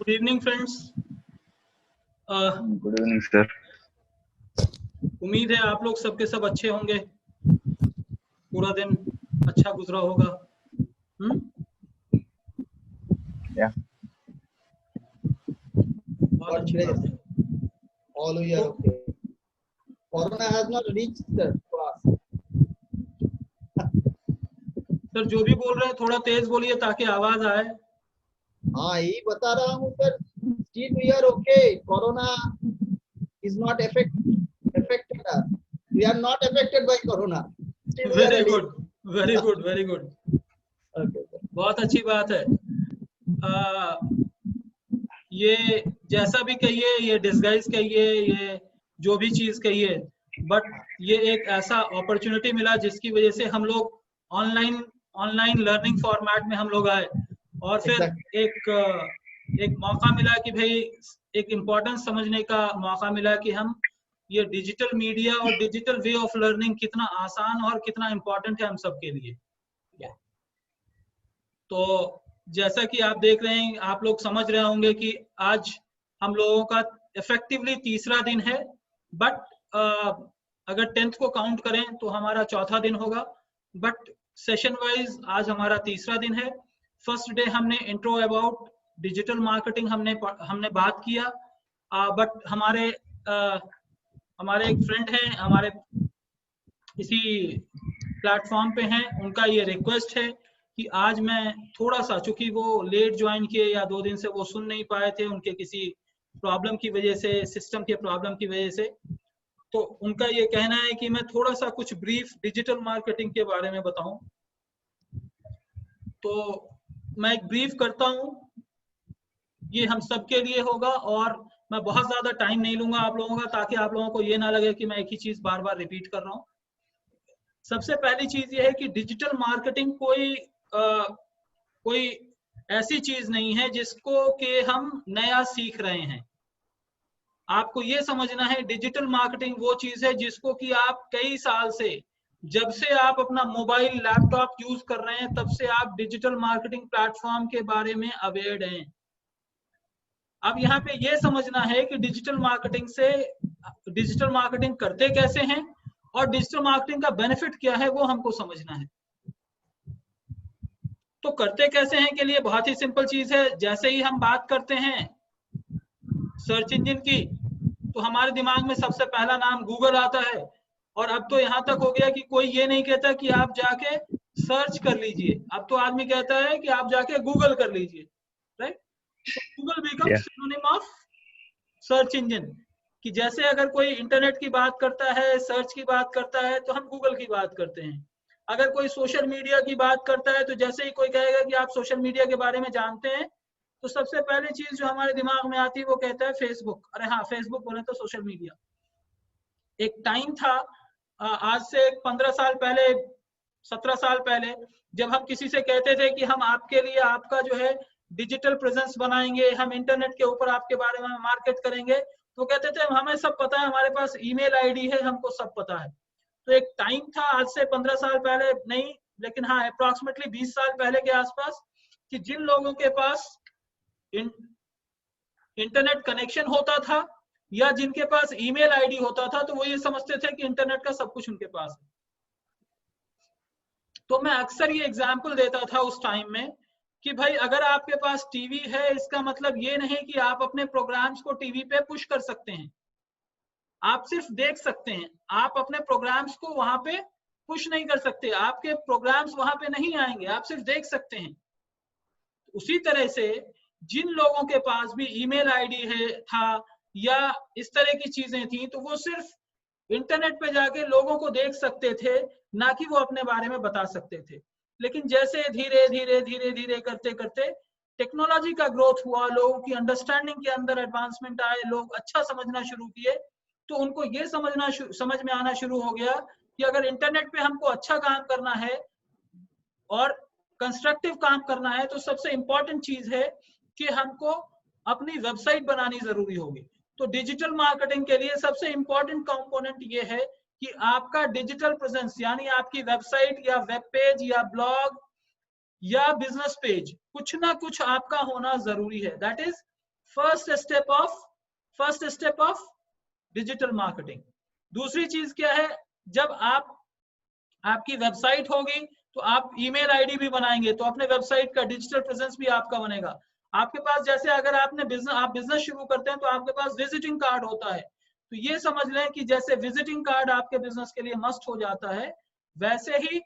Good evening friends. Good evening sir. उम्मीद है आप लोग सबके सब अच्छे होंगे, पूरा दिन अच्छा गुजरा होगा। या बहुत अच्छी बात है। All we are okay. Corona has not reached the class. Sir जो भी बोल रहे हैं थोड़ा तेज बोलिए ताकि आवाज आए। हाँ यही बता रहा हूँ sir, still we are okay. Corona is not affected us. We are not affected by Corona. Still we are very ready. Good, very good, very good. Okay, sir. बहुत अच्छी बात है। ये जैसा भी कहिए, ये डिस्गाइज कहिए, ये जो भी चीज कहिए, बट ये एक ऐसा अपॉर्चुनिटी मिला जिसकी वजह से हम लोग ऑनलाइन लर्निंग फॉर्मेट में हम लोग आए, और फिर एक मौका मिला कि भाई एक इम्पोर्टेंस समझने का मौका मिला कि हम ये डिजिटल मीडिया और डिजिटल वे ऑफ लर्निंग कितना आसान और कितना इम्पोर्टेंट है हम सबके लिए। तो जैसा कि आप देख रहे हैं, आप लोग समझ रहे होंगे कि आज हम लोगों का इफेक्टिवली तीसरा दिन है, बट अगर 10th को काउंट करें तो हमारा चौथा दिन होगा, बट सेशन वाइज आज हमारा तीसरा दिन है। फर्स्ट डे हमने इंट्रो अबाउट डिजिटल मार्केटिंग हमने बात किया, बट हमारे एक फ्रेंड हैं, हमारे इसी प्लेटफॉर्म पे हैं, उनका ये रिक्वेस्ट है कि आज मैं थोड़ा सा, चूंकि वो लेट ज्वाइन किए या 2 दिन से वो सुन नहीं पाए थे, उनके किसी प्रॉब्लम की वजह से, सिस्टम के प्रॉब्लम की वजह से, तो उनका ये कहना है कि मैं थोड़ा सा कुछ ब्रीफ डिजिटल मार्केटिंग के बारे में बताऊं। तो मैं एक ब्रीफ करता हूं, ये हम सबके लिए होगा, और मैं बहुत ज्यादा टाइम नहीं लूंगा आप लोगों का, ताकि आप लोगों को ये ना लगे कि मैं एक ही चीज बार बार रिपीट कर रहा हूं। सबसे पहली चीज ये है कि डिजिटल मार्केटिंग कोई ऐसी चीज नहीं है जिसको कि हम नया सीख रहे हैं। आपको ये समझना है, डिजिटल मार्केटिंग वो चीज है जिसको कि आप कई साल से, जब से आप अपना मोबाइल लैपटॉप यूज कर रहे हैं, तब से आप डिजिटल मार्केटिंग प्लेटफॉर्म के बारे में अवेयर हैं। अब यहाँ पे ये समझना है कि डिजिटल मार्केटिंग करते कैसे हैं और डिजिटल मार्केटिंग का बेनिफिट क्या है, वो हमको समझना है। तो करते कैसे हैं के लिए बहुत ही सिंपल चीज है। जैसे ही हम बात करते हैं सर्च इंजन की, तो हमारे दिमाग में सबसे पहला नाम गूगल आता है, और अब तो यहाँ तक हो गया कि कोई ये नहीं कहता कि आप जाके सर्च कर लीजिए, अब तो आदमी कहता है कि आप जाके गूगल कर लीजिए, right. Google becomes synonym of search engine, कि जैसे अगर कोई इंटरनेट की बात करता है, सर्च की बात करता है, तो हम गूगल की बात करते हैं। अगर कोई सोशल मीडिया की बात करता है, तो जैसे ही कोई कहेगा कि आप सोशल मीडिया के बारे में जानते हैं, तो सबसे पहली चीज जो हमारे दिमाग में आती है वो कहता है फेसबुक। अरे हाँ, फेसबुक बोले तो सोशल मीडिया। एक टाइम था, आज से 15 साल पहले, 17 साल पहले, जब हम किसी से कहते थे कि हम आपके लिए आपका जो है डिजिटल प्रेजेंस बनाएंगे, हम इंटरनेट के ऊपर आपके बारे में मार्केट करेंगे, तो कहते थे हमें सब पता है, हमारे पास ईमेल आईडी है, हमको सब पता है। तो एक टाइम था, आज से 15 साल पहले नहीं, लेकिन हाँ अप्रोक्सीमेटली 20 साल पहले के आसपास, कि जिन लोगों के पास इंटरनेट कनेक्शन होता था या जिनके पास ईमेल आईडी होता था, तो वो ये समझते थे कि इंटरनेट का सब कुछ उनके पास है। तो मैं अक्सर ये एग्जाम्पल देता था उस टाइम में कि भाई अगर आपके पास टीवी है, इसका मतलब ये नहीं कि आप अपने प्रोग्राम्स को टीवी पे पुश कर सकते हैं, आप सिर्फ देख सकते हैं, आप अपने प्रोग्राम्स को वहां पे पुश नहीं कर सकते, आपके प्रोग्राम्स वहां पे नहीं आएंगे, आप सिर्फ देख सकते हैं। उसी तरह से जिन लोगों के पास भी ईमेल आईडी था या इस तरह की चीजें थी, तो वो सिर्फ इंटरनेट पे जाके लोगों को देख सकते थे, ना कि वो अपने बारे में बता सकते थे। लेकिन जैसे धीरे धीरे करते करते टेक्नोलॉजी का ग्रोथ हुआ, लोगों की अंडरस्टैंडिंग के अंदर एडवांसमेंट आए, लोग अच्छा समझना शुरू किए, तो उनको ये समझ में आना शुरू हो गया कि अगर इंटरनेट पे हमको अच्छा काम करना है और कंस्ट्रक्टिव काम करना है, तो सबसे इंपॉर्टेंट चीज है कि हमको अपनी वेबसाइट बनानी जरूरी होगी। तो डिजिटल मार्केटिंग के लिए सबसे इंपॉर्टेंट कंपोनेंट ये है कि आपका डिजिटल प्रेजेंस, यानी आपकी वेबसाइट या वेब पेज या ब्लॉग या बिजनेस पेज, कुछ ना कुछ आपका होना जरूरी है। That is first step of digital marketing. दूसरी चीज क्या है, जब आपकी वेबसाइट होगी तो आप ईमेल आईडी भी बनाएंगे, तो अपने वेबसाइट का डिजिटल प्रेजेंस भी आपका बनेगा। आपके पास जैसे अगर आप बिजनेस शुरू करते हैं तो आपके पास विजिटिंग कार्ड होता है, तो ये समझ लें कि जैसे विजिटिंग कार्ड आपके बिजनेस के लिए मस्ट हो जाता है, वैसे ही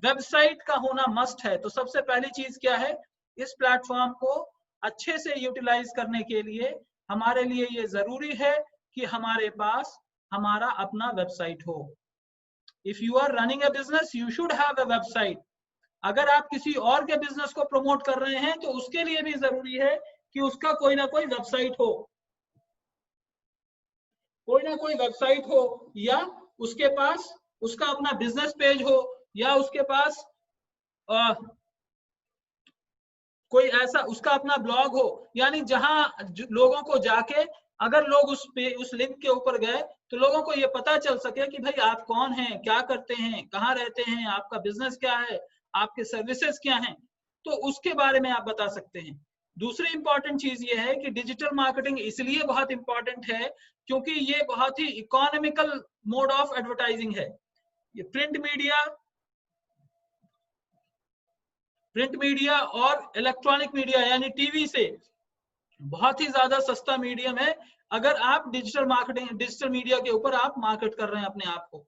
वेबसाइट का होना मस्ट है। तो सबसे पहली चीज क्या है, इस प्लेटफॉर्म को अच्छे से यूटिलाइज करने के लिए हमारे लिए ये जरूरी है कि हमारे पास हमारा अपना वेबसाइट हो। If you are running a business you should have a website. अगर आप किसी और के बिजनेस को प्रमोट कर रहे हैं तो उसके लिए भी जरूरी है कि उसका कोई ना कोई वेबसाइट हो, कोई ना कोई वेबसाइट हो, या उसके पास उसका अपना बिजनेस पेज हो, या उसके पास कोई ऐसा उसका अपना ब्लॉग हो, यानी जहां लोगों को जाके अगर लोग उस लिंक के ऊपर गए तो लोगों को ये पता चल सके कि भाई आप कौन हैं, क्या करते हैं, कहाँ रहते हैं, आपका बिजनेस क्या है, आपके सर्विसेज क्या हैं, तो उसके बारे में आप बता सकते हैं। दूसरी इंपॉर्टेंट चीज ये है कि डिजिटल मार्केटिंग इसलिए बहुत इंपॉर्टेंट है क्योंकि ये बहुत ही इकोनॉमिकल मोड ऑफ एडवर्टाइजिंग है। ये प्रिंट मीडिया और इलेक्ट्रॉनिक मीडिया यानी टीवी से बहुत ही ज्यादा सस्ता मीडियम है अगर आप डिजिटल मीडिया के ऊपर आप मार्केट कर रहे हैं अपने आप को।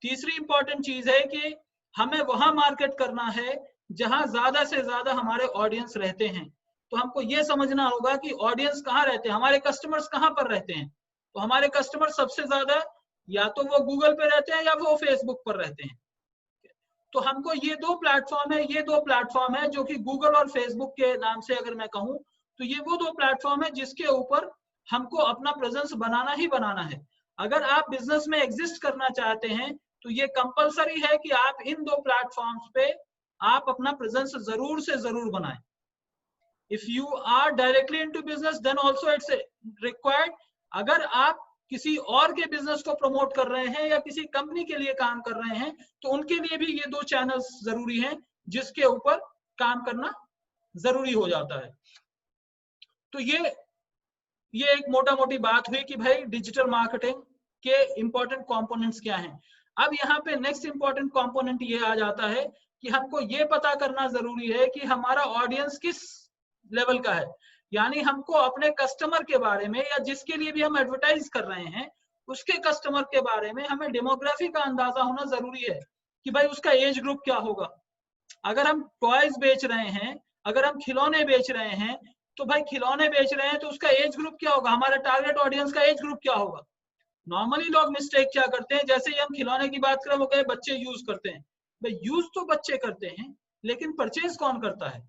तीसरी इंपॉर्टेंट चीज है कि हमें वहां मार्केट करना है जहां ज्यादा से ज्यादा हमारे ऑडियंस रहते हैं। तो हमको ये समझना होगा कि ऑडियंस कहाँ रहते हैं, हमारे कस्टमर्स कहाँ पर रहते हैं। तो हमारे कस्टमर सबसे ज्यादा या तो वो गूगल पे रहते हैं या वो फेसबुक पर रहते हैं। तो हमको ये दो प्लेटफॉर्म है जो कि गूगल और फेसबुक के नाम से अगर मैं कहूं तो ये वो दो प्लेटफॉर्म है जिसके ऊपर हमको अपना प्रेजेंस बनाना ही बनाना है। अगर आप बिजनेस में एग्जिस्ट करना चाहते हैं तो ये कंपलसरी है कि आप इन दो प्लेटफॉर्म्स पे आप अपना प्रेजेंस जरूर से जरूर बनाएं। If you are directly into business then also it's required. अगर आप किसी और के बिजनेस को प्रमोट कर रहे हैं या किसी कंपनी के लिए काम कर रहे हैं तो उनके लिए भी ये दो चैनल्स जरूरी हैं जिसके ऊपर काम करना जरूरी हो जाता है। तो ये एक मोटा मोटी बात हुई कि भाई डिजिटल मार्केटिंग के इंपॉर्टेंट कंपोनेंट्स क्या हैं। अब यहाँ पे नेक्स्ट इंपॉर्टेंट कंपोनेंट ये आ जाता है कि हमको ये पता करना जरूरी है कि हमारा ऑडियंस किस लेवल का है, यानी हमको अपने कस्टमर के बारे में या जिसके लिए भी हम एडवर्टाइज कर रहे हैं उसके कस्टमर के बारे में हमें डेमोग्राफी का अंदाजा होना जरूरी है कि भाई उसका एज ग्रुप क्या होगा। अगर हम टॉयज बेच रहे हैं, अगर हम खिलौने बेच रहे हैं तो भाई खिलौने बेच रहे हैं तो उसका एज ग्रुप क्या होगा, हमारा टारगेट ऑडियंस का एज ग्रुप क्या होगा। नॉर्मली लोग मिस्टेक क्या करते हैं, जैसे ही हम खिलौने की बात करें वो कहे बच्चे यूज करते हैं। भाई यूज तो बच्चे करते हैं लेकिन परचेज कौन करता है।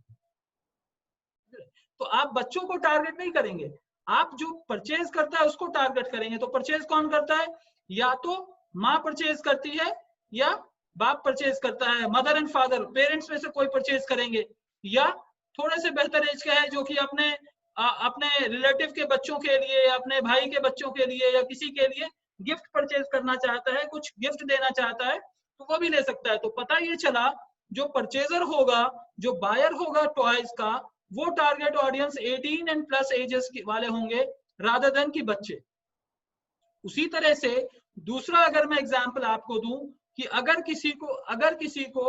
तो आप बच्चों को टारगेट नहीं करेंगे, आप जो परचेज करता है उसको टारगेट करेंगे। तो परचेज कौन करता है, या तो माँ परचेज करती है या बाप परचेज करता है, मदर एंड फादर पेरेंट्स में से कोई परचेज करेंगे, या थोड़े से बेहतर एज का है जो कि अपने रिलेटिव के बच्चों के लिए, अपने भाई के बच्चों के लिए या किसी के लिए गिफ्ट परचेज करना चाहता है, कुछ गिफ्ट देना चाहता है तो वो भी ले सकता है। तो पता ये चला जो परचेजर होगा, जो बायर होगा टॉयज का, वो target audience 18 and plus ages वाले होंगे रादर देन कि बच्चे। उसी तरह से दूसरा अगर मैं एग्जांपल आपको दूं कि अगर किसी को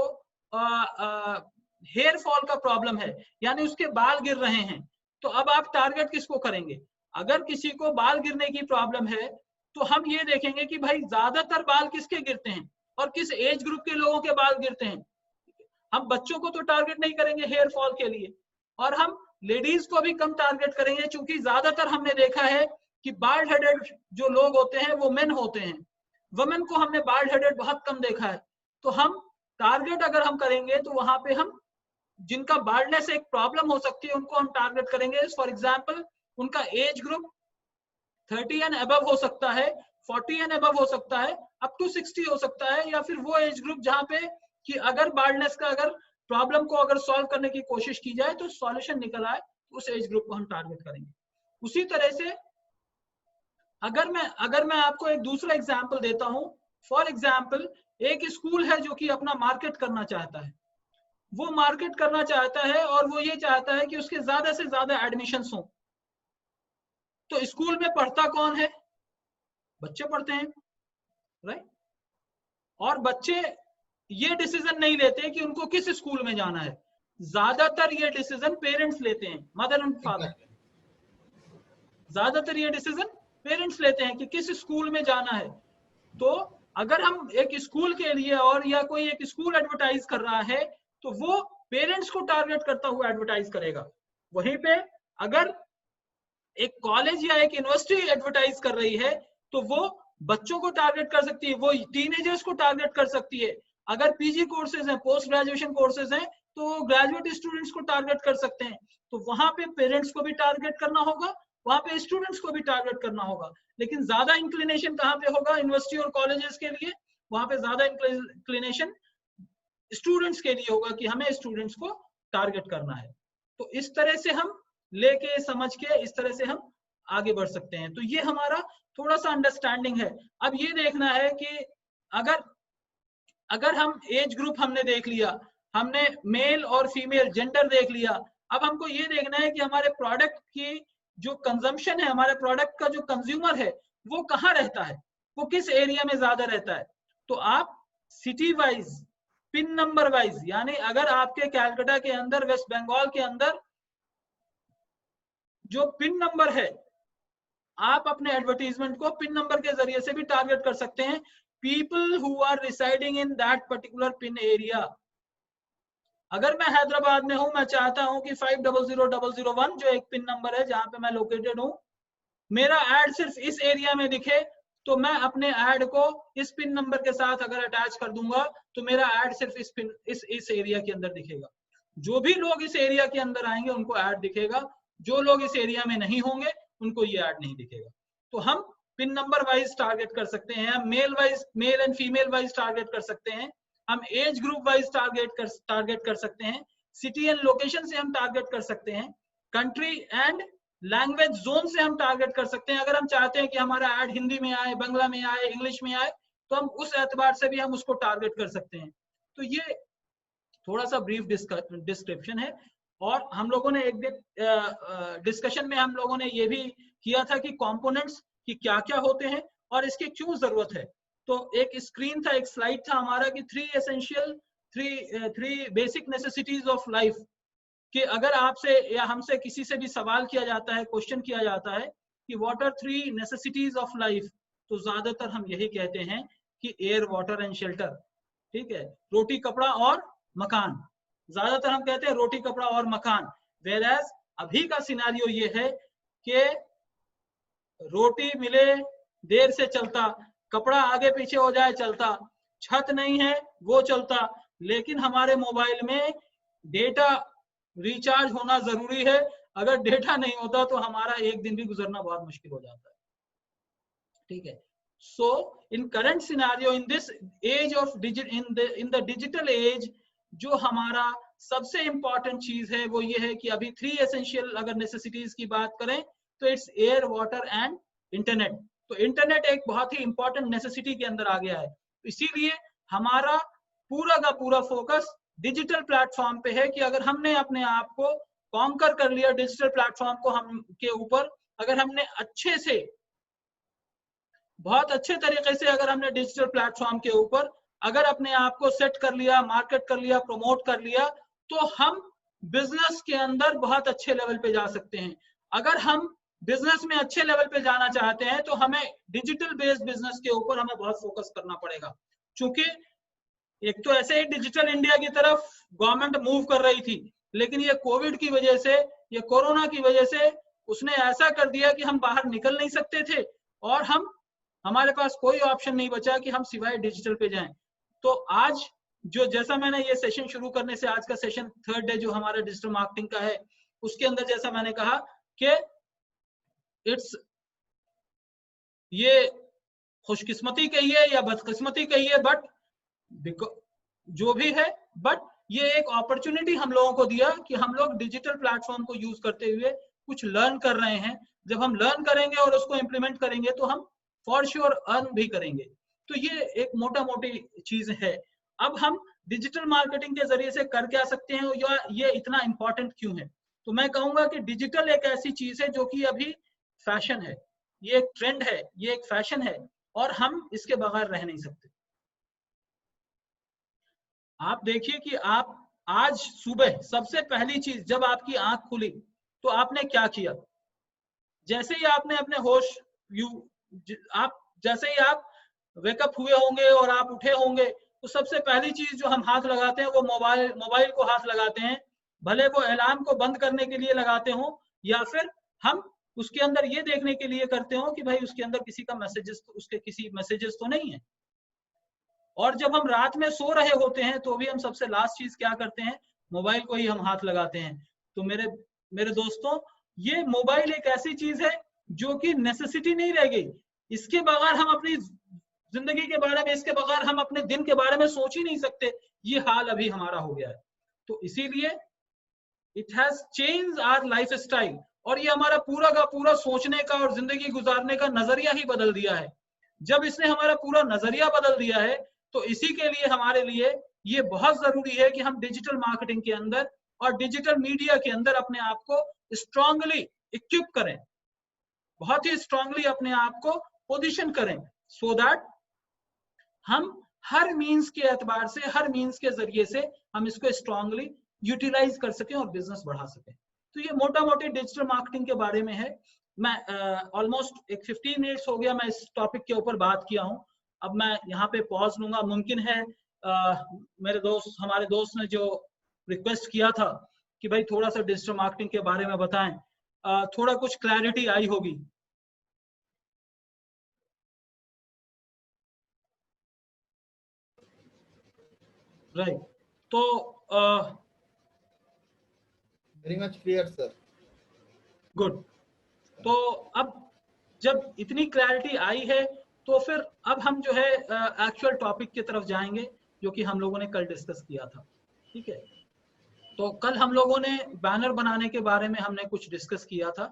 हेयर फॉल का प्रॉब्लम है, यानी उसके बाल गिर रहे हैं, तो अब आप टारगेट किसको करेंगे। अगर किसी को बाल गिरने की प्रॉब्लम है तो हम ये देखेंगे कि भाई ज्यादातर बाल किसके गिरते हैं और किस एज ग्रुप के लोगों के बाल गिरते हैं। हम बच्चों को तो टारगेट नहीं करेंगे हेयर फॉल के लिए, और हम लेडीज को भी कम टारगेट करेंगे क्योंकि ज्यादातर हमने देखा है कि बाल्ड हेडेड जो लोग होते हैं वो मेन होते हैं, वुमेन को हमने बाल्ड हेडेड बहुत कम देखा है। तो हम टारगेट अगर हम करेंगे तो वहां पे हम जिनका बाल्डनेस एक प्रॉब्लम हो सकती है उनको हम टारगेट करेंगे। फॉर एग्जाम्पल उनका एज ग्रुप 30 एंड अबव हो सकता है, 40 एंड अबव हो सकता है, अप टू 60 हो सकता है, या फिर वो एज ग्रुप जहाँ पे कि अगर बाल्डनेस का अगर प्रॉब्लम को अगर सॉल्व करने की कोशिश की जाए तो सॉल्यूशन निकल आए, तो उस एज ग्रुप को हम टारगेट करेंगे। उसी तरह से अगर मैं आपको एक दूसरा एग्जांपल देता हूं, फॉर एग्जांपल एक स्कूल है जो कि अपना मार्केट करना चाहता है, वो मार्केट करना चाहता है और वो ये चाहता है कि उसके ज्यादा से ज्यादा एडमिशंस हों। तो स्कूल में पढ़ता कौन है? बच्चे पढ़ते हैं, राइट। और बच्चे ये डिसीजन नहीं लेते कि उनको किस स्कूल में जाना है, ज्यादातर ये डिसीजन पेरेंट्स लेते हैं, मदर एंड फादर। ज्यादातर ये डिसीजन पेरेंट्स लेते हैं कि किस स्कूल में जाना है। तो अगर हम एक स्कूल के लिए और या कोई एक स्कूल एडवर्टाइज कर रहा है तो वो पेरेंट्स को टारगेट करता हुआ एडवर्टाइज करेगा। वहीं पे अगर एक कॉलेज या एक यूनिवर्सिटी एडवर्टाइज कर रही है तो वो बच्चों को टारगेट कर सकती है, वो टीनेजर्स को टारगेट कर सकती है। अगर पीजी कोर्सेज हैं, पोस्ट ग्रेजुएशन कोर्सेज हैं, तो ग्रेजुएट स्टूडेंट्स को टारगेट कर सकते हैं। तो वहां पे पेरेंट्स को भी टारगेट करना होगा, वहां पे स्टूडेंट्स को भी टारगेट करना होगा। लेकिन ज्यादा इंक्लिनेशन कहाँ पे होगा? यूनिवर्सिटी और कॉलेजेस के लिए वहां पे ज्यादा इंक्लिनेशन स्टूडेंट्स के लिए होगा कि हमें स्टूडेंट्स को टारगेट करना है। तो इस तरह से हम लेके समझ के इस तरह से हम आगे बढ़ सकते हैं। तो ये हमारा थोड़ा सा अंडरस्टैंडिंग है। अब ये देखना है कि अगर हम एज ग्रुप हमने देख लिया, हमने मेल और फीमेल जेंडर देख लिया, अब हमको ये देखना है कि हमारे प्रोडक्ट की जो कंजम्पशन है, हमारे प्रोडक्ट का जो कंज्यूमर है वो कहाँ रहता है, वो किस एरिया में ज्यादा रहता है। तो आप city wise, pin number wise, यानी अगर आपके कैलकाटा के अंदर, वेस्ट बंगाल के अंदर जो पिन नंबर है, आप अपने एडवर्टीजमेंट को पिन नंबर के जरिए से भी टारगेट कर सकते हैं। People who are residing in that particular pin area. अगर मैं हैदराबाद में हूं, मैं चाहता हूं कि 500001 जो एक पिन नंबर है जहां पे मैं लोकेटेड हूं, मेरा एड सिर्फ इस एरिया में दिखे, तो मैं अपने एड को इस पिन नंबर के साथ अगर अटैच कर दूंगा तो मेरा एड सिर्फ इस एरिया के अंदर दिखेगा। जो भी लोग इस एरिया के अंदर आएंगे उनको ऐड दिखेगा, जो लोग इस एरिया में नहीं होंगे उनको ये ऐड नहीं दिखेगा। तो हम पिन नंबर वाइज टारगेट कर सकते हैं, हम male and female wise target कर सकते हैं, हम एज ग्रुप वाइज टारगेट कर सकते हैं, सिटी एंड लोकेशन से हम टारगेट कर सकते हैं, कंट्री एंड लैंग्वेज जोन से हम टारगेट कर सकते हैं। अगर हम चाहते हैं कि हमारा ऐड हिंदी में आए, बांग्ला में आए, इंग्लिश में आए, तो हम उस एतबार से भी हम उसको टारगेट कर सकते हैं। तो ये थोड़ा सा ब्रीफ डिस्क्रिप्शन है। और हम लोगों ने एक डिस्कशन में हम लोगों ने ये भी किया था कि कंपोनेंट्स की क्या क्या होते हैं और इसकी क्यों जरूरत है। तो एक स्क्रीन था, एक स्लाइड था हमारा कि three basic necessities of life, कि अगर आपसे या हमसे किसी से भी सवाल किया जाता है, क्वेश्चन किया जाता है कि what are 3 necessities of life, तो ज्यादातर हम यही कहते हैं कि एयर, वाटर एंड शेल्टर। ठीक है, रोटी, कपड़ा और मकान, ज्यादातर हम कहते हैं रोटी, कपड़ा और मकान। वेयरएज अभी का सिनेरियो ये है कि रोटी मिले देर से चलता, कपड़ा आगे पीछे हो जाए चलता, छत नहीं है वो चलता, लेकिन हमारे मोबाइल में डेटा रिचार्ज होना जरूरी है। अगर डेटा नहीं होता तो हमारा एक दिन भी गुजरना बहुत मुश्किल हो जाता है। ठीक है, so in current scenario, in this age of in the digital age, जो हमारा सबसे इंपॉर्टेंट चीज है वो ये है कि अभी 3 एसेंशियल अगर नेसेसिटीज की बात करें तो it's air, water and internet. तो इंटरनेट एक बहुत ही इंपॉर्टेंट नेसेसिटी के अंदर आ गया है, इसीलिए हमारा पूरा का पूरा फोकस डिजिटल प्लेटफॉर्म पे है कि अगर हमने अपने आप को कॉन्कर कर लिया डिजिटल प्लेटफॉर्म को हम के ऊपर, अगर हमने अच्छे से, बहुत अच्छे तरीके से अगर हमने डिजिटल प्लेटफॉर्म के ऊपर अगर अपने आप को सेट कर लिया, मार्केट कर लिया, प्रमोट कर लिया, तो हम बिजनेस के अंदर बहुत अच्छे लेवल पे जा सकते हैं। अगर हम बिजनेस में अच्छे लेवल पे जाना चाहते हैं तो हमें डिजिटल बेस्ड बिजनेस के ऊपर हमें बहुत फोकस करना पड़ेगा, क्योंकि एक तो ऐसे ही डिजिटल इंडिया की तरफ गवर्नमेंट मूव कर रही थी, लेकिन ये कोविड की वजह से, ये कोरोना की वजह से उसने ऐसा कर दिया कि हम बाहर निकल नहीं सकते थे और हमारे पास कोई ऑप्शन नहीं बचा कि हम सिवाय डिजिटल पे जाएं। तो आज जो, जैसा मैंने ये सेशन शुरू करने से, आज का सेशन 3rd डे जो हमारा डिजिटल मार्केटिंग का है, उसके अंदर जैसा मैंने कहा कि इट्स, ये खुशकिस्मती कहिए या बदकिस्मती कहिए, बट जो भी है, बट ये एक अपॉर्चुनिटी हम लोगों को दिया कि हम लोग डिजिटल प्लेटफॉर्म को यूज करते हुए कुछ लर्न कर रहे हैं। जब हम लर्न करेंगे और उसको इम्प्लीमेंट करेंगे तो हम फॉर श्योर अर्न भी करेंगे। तो ये एक मोटा मोटी चीज है। अब हम डिजिटल मार्केटिंग के जरिए से कर क्या सकते हैं या ये इतना इंपॉर्टेंट क्यों है? तो मैं कहूंगा कि डिजिटल एक ऐसी चीज है जो कि अभी फैशन है, ये एक ट्रेंड है, ये एक फैशन है, और हम इसके बगैर रह नहीं सकते। आप देखिए कि आप आज सुबह सबसे पहली चीज जब आपकी आंख खुली तो आपने क्या किया? जैसे ही आपने अपने होश आप जैसे ही आप वेकअप हुए होंगे और आप उठे होंगे, तो सबसे पहली चीज जो हम हाथ लगाते हैं वो मोबाइल को हाथ लगाते हैं, भले वो अलार्म को बंद करने के लिए लगाते हो या फिर हम उसके अंदर ये देखने के लिए करते हो कि भाई उसके अंदर किसी का किसी मैसेजेस तो नहीं है। और जब हम रात में सो रहे होते हैं तो भी हम सबसे लास्ट चीज क्या करते हैं? मोबाइल को ही हम हाथ लगाते हैं। तो मेरे मेरे दोस्तों, ये मोबाइल एक ऐसी चीज है जो कि नेसेसिटी नहीं रह गई। इसके बगैर हम अपनी जिंदगी के बारे में, इसके बगैर हम अपने दिन के बारे में सोच ही नहीं सकते। ये हाल अभी हमारा हो गया है। तो इसीलिए it has change our lifestyle, और ये हमारा पूरा का पूरा सोचने का और जिंदगी गुजारने का नजरिया ही बदल दिया है। जब इसने हमारा पूरा नजरिया बदल दिया है तो इसी के लिए हमारे लिए ये बहुत जरूरी है कि हम डिजिटल मार्केटिंग के अंदर और डिजिटल मीडिया के अंदर अपने आप को स्ट्रांगली इक्विप करें, बहुत ही स्ट्रांगली अपने आप को पोजीशन करें, सो दैट हम हर मीन्स के एतबार से, हर मीन्स के जरिए से हम इसको स्ट्रांगली यूटिलाइज कर सकें और बिजनेस बढ़ा सकें। तो ये मोटा मोटी डिजिटल मार्केटिंग के बारे में है। मैं ऑलमोस्ट एक 15 मिनट्स हो गया मैं इस टॉपिक के ऊपर बात किया हूँ। अब मैं यहाँ पे पॉज लूंगा। मुमकिन है हमारे दोस्त ने जो रिक्वेस्ट किया था कि भाई थोड़ा सा डिजिटल मार्केटिंग के बारे में बताएं, थोड़ा कुछ क्लैरिटी आई होगी। राइट, तो very much clear sir. Good. तो अब जब इतनी क्लैरिटी आई है तो फिर अब हम जो है एक्चुअल टॉपिक की तरफ जाएंगे जो कि हम लोगों ने कल डिस्कस किया था। ठीक है, तो कल हम लोगों ने बैनर बनाने के बारे में हमने कुछ डिस्कस किया था।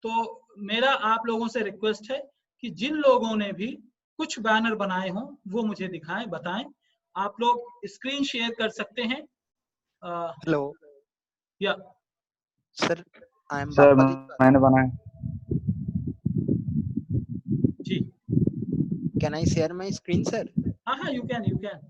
तो मेरा आप लोगों से रिक्वेस्ट है कि जिन लोगों ने भी कुछ बैनर बनाए हों वो मुझे दिखाएं, बताएं। आप लोग स्क्रीन शेयर कर सकते हैं। हेलो या सर, आई एम सर बापा मैंने बनाया जी। Can I share my screen sir? हाँ हाँ, you can.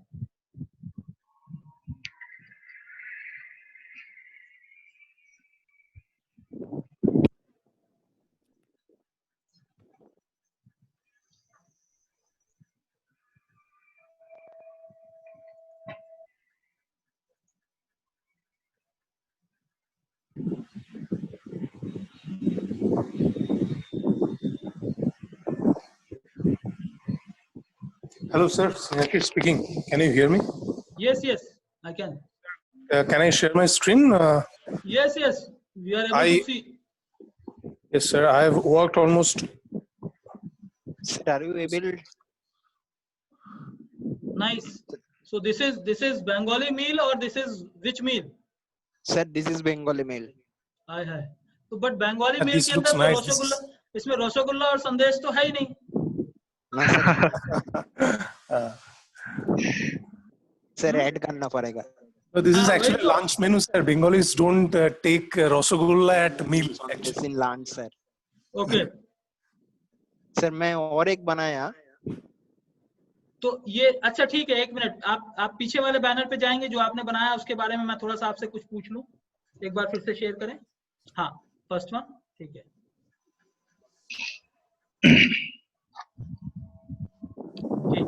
Hello, sir. Sanjay speaking. Can you hear me? Yes, I can. Can I share my screen? Yes, we are able to see. Yes, sir. I have worked almost. Sir, are you able? Nice. So this is Bengali meal or this is which meal? Sir, this is Bengali meal. हाय हाय। तो but Bengali meal This के looks अंदर तो nice. Rasgulla, इसमें रसगुल्ला और संदेश तो है ही नहीं। ना सर, सर ऐड करना पड़ेगा। No, this is हाँ, actually वही तो। lunch menu, sir. Bengalis don't take rasagulla at meal. It's in lunch sir. Okay, sir मैं और एक बनाया। तो ये अच्छा ठीक है, एक मिनट, आप पीछे वाले बैनर पे जाएंगे जो आपने बनाया, उसके बारे में मैं थोड़ा सा आपसे कुछ पूछ लूं, एक बार फिर से शेयर करें। हाँ, फर्स्ट वन, ठीक है। जी,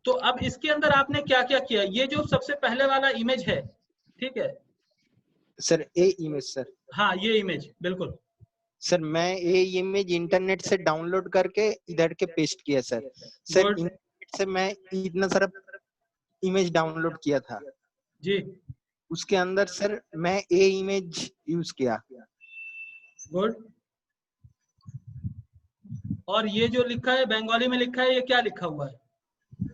तो अब इसके अंदर आपने क्या क्या किया? ये जो सबसे पहले वाला इमेज है, ठीक है सर ये इमेज सर। हाँ, ये इमेज बिल्कुल। सर मैं ये इमेज इंटरनेट से डाउनलोड करके इधर के पेस्ट किया सर। Sir Good. इंटरनेट से मैं इतना सारा इमेज डाउनलोड किया था जी, उसके अंदर सर मैं ये इमेज यूज किया। गुड। और ये जो लिखा है बंगाली में लिखा है, ये क्या लिखा हुआ है?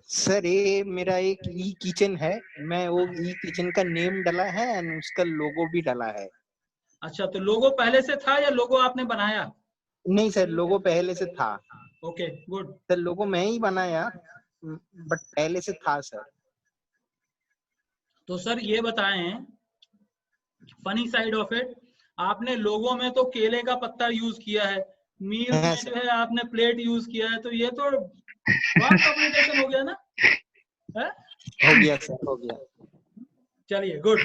सर ये मेरा एक ई किचन है, मैं वो ई किचन का नेम डाला है और उसका लोगो भी डाला है। अच्छा, तो लोगो पहले से था या लोगो आपने बनाया? नहीं सर, लोगो पहले से था। Okay, good. सर लोगो मैं ही बनाया बट पहले से था सर। तो सर ये बताएं, फनी साइड ऑफ इट, आपने लोगो में तो केले का पत्ता यूज किया है, मील्स में जो है आपने प्लेट यूज किया है, तो ये तो रॉन्ग कम्युनिकेशन हो गया ना? है? हो गया सर, हो गया। चलिए, गुड,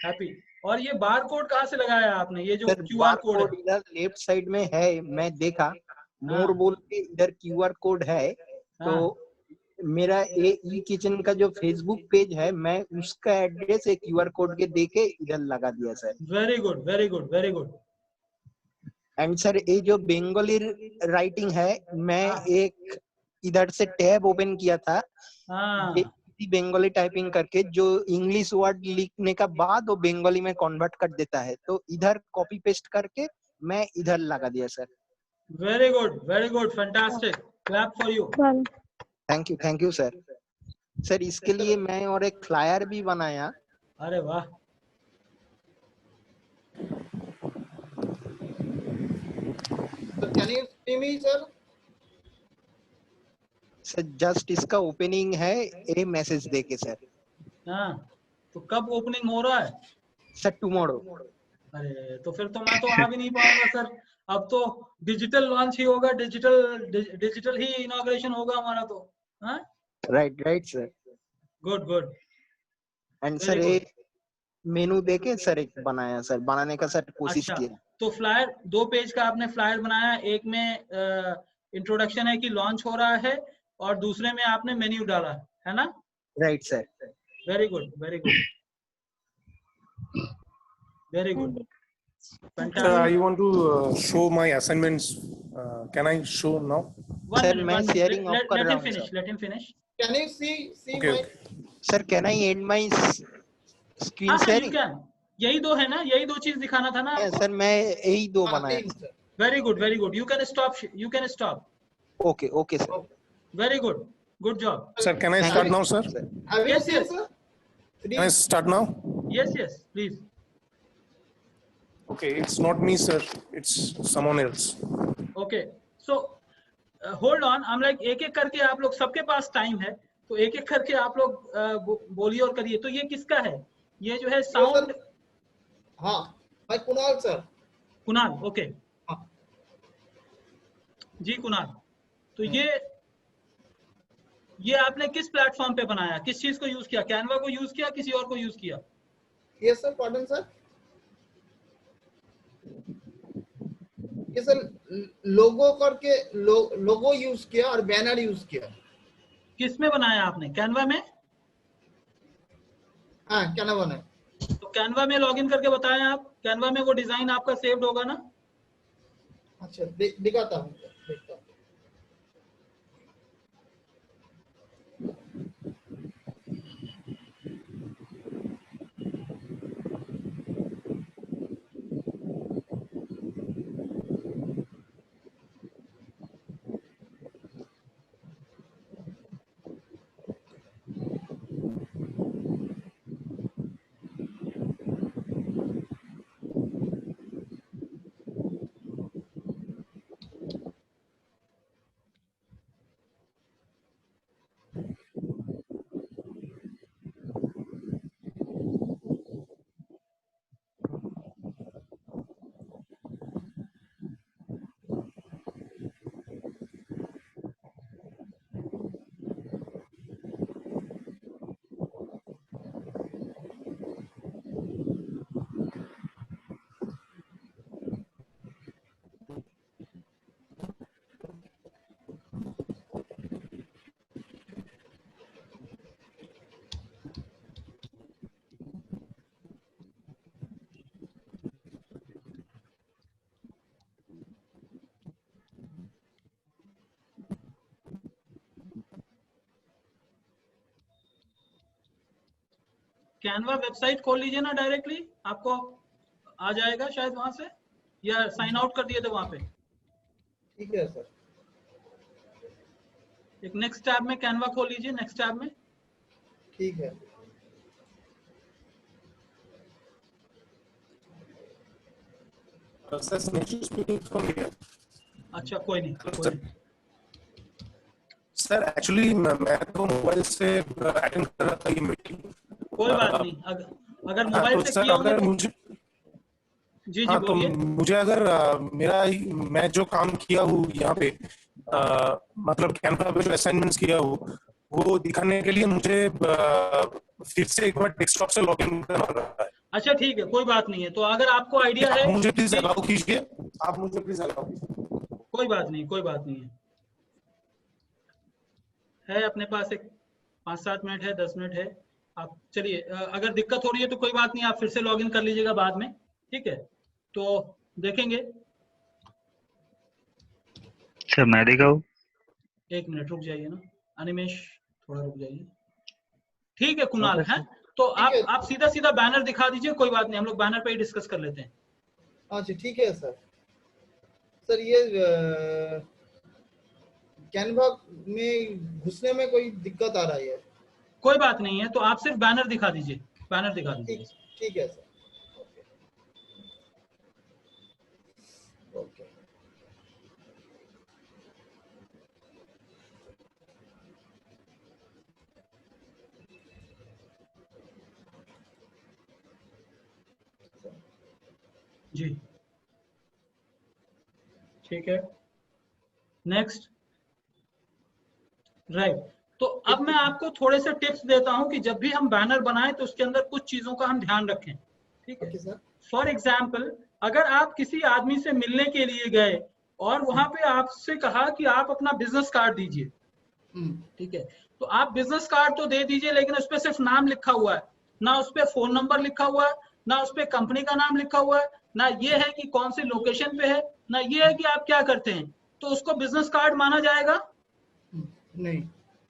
हैप्पी। और ये बार कोड कहाँ से लगाया आपने? ये जो सर क्यूआर कोड है? इधर लेफ्ट साइड में है, मैं देखा मोर बोल के इधर क्यूआर कोड है, तो मेरा ई किचन का जो फेसबुक पेज है, मैं उसका एड्रेस एक क्यूआर कोड के देके इधर लगा दिया sir. Very good, very good, very good. And sir ये जो बंगाली राइटिंग है, मैं एक इधर से टैब ओपन किया था, बंगाली टाइपिंग करके, जो इंग्लिश वर्ड लिखने का बाद वो बंगाली में कन्वर्ट कर देता है, तो इधर कॉपी पेस्ट करके मैं इधर लगा दिया sir. Very good, fantastic, clap for you. Thank you sir. Sir इसके लिए मैं और एक फ्लायर भी बनाया। अरे वाह। Can you see me, sir? Sir just इसका ओपनिंग है ए मैसेज देके सर। हाँ, तो कब ओपनिंग हो रहा है? Sir tomorrow. अरे तो फिर तो मैं तो आ भी नहीं पाऊंगा सर। अब तो डिजिटल लॉन्च ही होगा, डिजिटल ही इनॉग्रेशन होगा हमारा तो। हाँ, right sir. Good. And sir ये मेनू देके सर एक बनाया सर, बनाने का सर कोशिश किया। तो फ्लायर, 2 पेज का आपने फ्लायर बनाया, एक में इंट्रोडक्शन है कि लॉन्च हो रहा है, और दूसरे में आपने मेन्यू डाला है ना? Right sir. Very good. Sir, I want to show my assignments. Can I show now? Sir, मैं sharing off कर रहा हूँ। Let him finish. Can you see Okay. my? Sir, can I end my screen sharing? यही 2 है ना? यही 2 चीज दिखाना था ना आपको? सर मैं यही 2 बनाया। Very good. You can stop. Okay sir. Very good job. Sir, can I start now, sir? Yes. Sir? Can I start now? Yes, please. Okay, it's not me, sir. It's someone else. Okay, so hold on. I'm like एक करके आप लोग, सबके पास time है, तो एक करके आप लोग बोलिए और करिए। तो ये किसका है? ये जो है साउंड। हाँ, भाई कुणाल सर। कुणाल, ओके। जी कुणाल, तो ये आपने किस प्लेटफॉर्म पे बनाया? किस चीज को यूज किया? कैनवा को यूज किया, किसी और को यूज किया? Yes sir, pardon sir. ये सर लोगो करके लोगो यूज किया और बैनर यूज किया। किस में बनाया आपने? कैनवा में? हाँ, कैनवा में। तो कैनवा में लॉगिन करके बताएं आप। कैनवा में वो डिजाइन आपका सेव्ड होगा ना? अच्छा, दिखाता हूँ। कैनवा वेबसाइट खोल लीजिए ना, डायरेक्टली आपको आ जाएगा शायद वहां से, या साइन आउट कर दिए थे वहां पे। ठीक है सर। एक नेक्स्ट टैब में कैनवा खोल लीजिए, नेक्स्ट टैब में। ठीक है। अच्छा, कोई नहीं। सर एक्चुअली मैं तो मोबाइल से अटेंड कर रहा था ये मीटिंग। कोई बात नहीं, अगर मोबाइल से किया होगा तो जी हाँ, तो बोलिए। मुझे अगर मैं जो काम किया हूँ यहाँ पे, मतलब कैनवा पे जो असाइनमेंट्स किया हूँ वो दिखाने के लिए मुझे फिर से एक बार डेस्कटॉप से लॉगिन करना पड़ रहा है। अच्छा ठीक है, कोई बात नहीं है। तो अगर आपको आइडिया आप है मुझे प्लीज कि अलाउ कीजिए, आप मुझे प्लीज अलाउ कीजिए। कोई बात नहीं, कोई बात नहीं है अपने पास एक 5-7 मिनट है, 10 मिनट है। आप चलिए, अगर दिक्कत हो रही है तो कोई बात नहीं, आप फिर से लॉगिन कर लीजिएगा बाद में, ठीक है। तो देखेंगे। सर मैं दिखाऊं? 1 मिनट रुक जाइए ना अनिमेश, थोड़ा रुक जाइए। ठीक है कुणाल, ओके है सर। तो ठीक है। आप सीधा सीधा बैनर दिखा दीजिए, कोई बात नहीं, हम लोग बैनर पे ही डिस्कस कर लेते हैं। अच्छा ठीक है सर। सर ये कैनवा में घुसने में कोई दिक्कत आ रही है? कोई बात नहीं है, तो आप सिर्फ बैनर दिखा दीजिए, बैनर दिखा दीजिए ठीक बस। ठीक है सर। ओके। जी ठीक है, नेक्स्ट। राइट, तो अब मैं आपको थोड़े से टिप्स देता हूं कि जब भी हम बैनर बनाएं तो उसके अंदर कुछ चीजों का हम ध्यान रखें, ठीक है। Okay sir. फॉर एग्जाम्पल, अगर आप किसी आदमी से मिलने के लिए गए और वहां पे आपसे कहा कि आप अपना बिजनेस कार्ड दीजिए, ठीक है, तो आप बिजनेस कार्ड तो दे दीजिए, लेकिन उस पर सिर्फ नाम लिखा हुआ है, ना उस पर फोन नंबर लिखा हुआ है, ना उस पर कंपनी का नाम लिखा हुआ है, ना ये है कि कौन सी लोकेशन पे है, ना ये है कि आप क्या करते हैं, तो उसको बिजनेस कार्ड माना जाएगा? नहीं,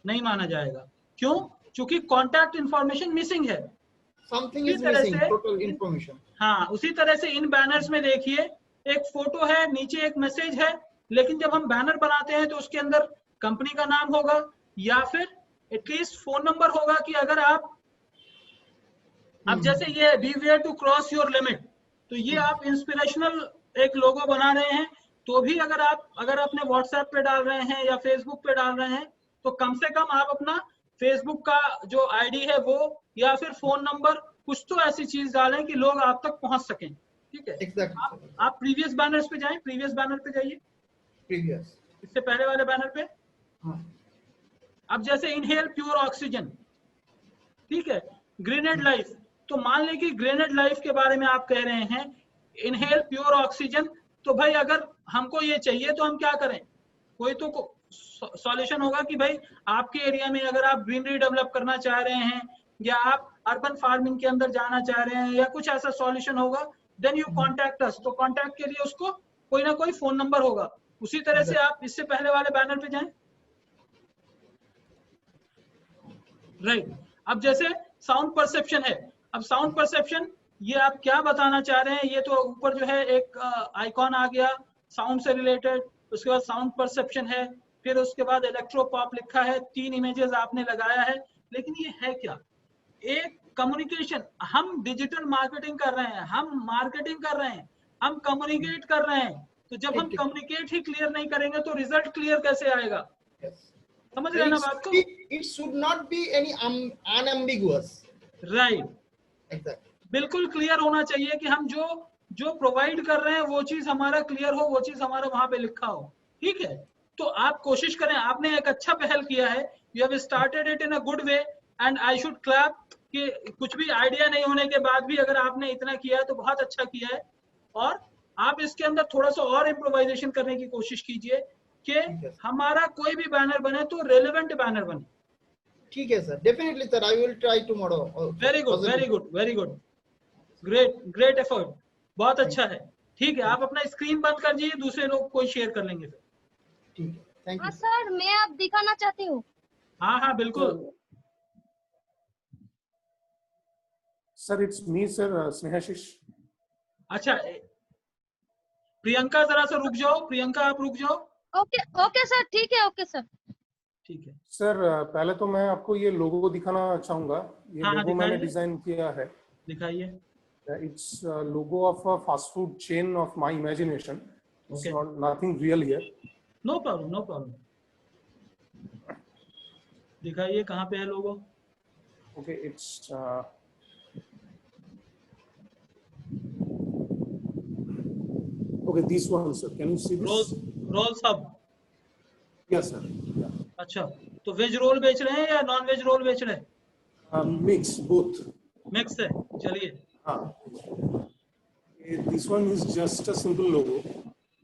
नहीं माना जाएगा। क्यों? क्योंकि कॉन्टैक्ट इंफॉर्मेशन मिसिंग है। समथिंग उसी इज तरह मिसिंग, से टोटल इंफॉर्मेशन। हाँ, उसी तरह से इन बैनर्स में देखिए, एक फोटो है, नीचे एक मैसेज है, लेकिन जब हम बैनर बनाते हैं तो उसके अंदर कंपनी का नाम होगा या फिर एटलीस्ट फोन नंबर होगा कि अगर आप, अब जैसे ये beware to cross your limit, तो ये आप इंस्पिरेशनल एक लोगो बना रहे हैं, तो भी अगर अपने व्हाट्सएप पे डाल रहे हैं या फेसबुक पे डाल रहे हैं, तो कम से कम आप अपना फेसबुक का जो आईडी है वो, या फिर फोन नंबर, कुछ तो ऐसी चीज डालें कि लोग आप तक पहुंच सकें, ठीक है। एग्जैक्टली आप सर। आप प्रीवियस बैनर्स पे जाएं, प्रीवियस बैनर पे जाइए, प्रीवियस। इससे पहले वाले बैनर पे। हाँ। अब जैसे इनहेल प्योर ऑक्सीजन, ठीक है, ग्रेनेड लाइफ, तो मान लें कि ग्रेनेड लाइफ के बारे में आप कह रहे हैं, इनहेल प्योर ऑक्सीजन, तो भाई अगर हमको ये चाहिए तो हम क्या करें? कोई तो सॉल्यूशन होगा कि भाई आपके एरिया में अगर आप ग्रीनरी डेवलप करना चाह रहे हैं, या आप अर्बन फार्मिंग के अंदर जाना चाह रहे हैं, या कुछ ऐसा सॉल्यूशन होगा, देन यू कॉन्टैक्ट अस। तो कॉन्टैक्ट के लिए उसको कोई ना कोई फोन नंबर होगा। उसी तरह से आप इससे पहले वाले बैनर पे जाएं। राइट, अब जैसे साउंड परसेप्शन है, अब साउंड परसेप्शन, ये आप क्या बताना चाह रहे हैं? ये तो ऊपर जो है एक आइकॉन आ गया साउंड से रिलेटेड, उसके बाद साउंड परसेप्शन है, फिर उसके बाद इलेक्ट्रो पॉप लिखा है, 3 इमेजेस आपने लगाया है, लेकिन ये है क्या? एक कम्युनिकेशन, हम डिजिटल मार्केटिंग कर रहे हैं, हम मार्केटिंग कर रहे हैं, हम कम्युनिकेट कर रहे हैं, तो जब हम ठीक ठीक। कम्युनिकेट ही क्लियर नहीं करेंगे तो रिजल्ट क्लियर कैसे आएगा? समझ रहे हैं And ना बात को? it should not be any unambiguous. Right, Exactly. बिल्कुल क्लियर होना चाहिए कि हम जो जो प्रोवाइड कर रहे हैं वो चीज हमारा क्लियर हो, वो चीज हमारा वहां पे लिखा हो, ठीक है। तो आप कोशिश करें, आपने एक अच्छा पहल किया है, you have started it in a good way, and I should clap कि कुछ भी आइडिया नहीं होने के बाद भी अगर आपने इतना किया है तो बहुत अच्छा किया है। और आप इसके अंदर थोड़ा सा और इम्प्रोवाइजेशन करने की कोशिश कीजिए कि हमारा कोई भी बैनर बने तो रेलेवेंट बैनर बने। ठीक है sir, definitely sir, I will try tomorrow. Very good, very good, very good, great, great effort, बहुत अच्छा है। ठीक है, आप अपना स्क्रीन बंद कर दीजिए, दूसरे लोग कोई शेयर कर लेंगे फिर। ठीक है, थैंक यू सर। मैं अब दिखाना चाहती हूँ। हाँ हाँ बिल्कुल। Sir it's me sir, Snehashish. अच्छा, प्रियंका जरा सा रुक जाओ, प्रियंका आप रुक जाओ। ओके ओके सर, ठीक है, ओके सर। ठीक है सर, पहले तो मैं आपको ये लोगो दिखाना चाहूंगा। ये हाँ, लोगो मैंने दिखाइए, डिजाइन किया है। दिखाइए। It's a logo of a fast food chain of my imagination. It's Okay. not nothing real here. No problem, no problem, दिखाइए कहाँ पे है logo. Okay, it's Okay, this one, sir. Can you see this? Roll सब। Yes, sir. Yeah. अच्छा, तो veg roll बेच रहे हैं या नॉन वेज रोल बेच रहे हैं? Mix both. मिक्स है, चलिए। This one is just a simple logo.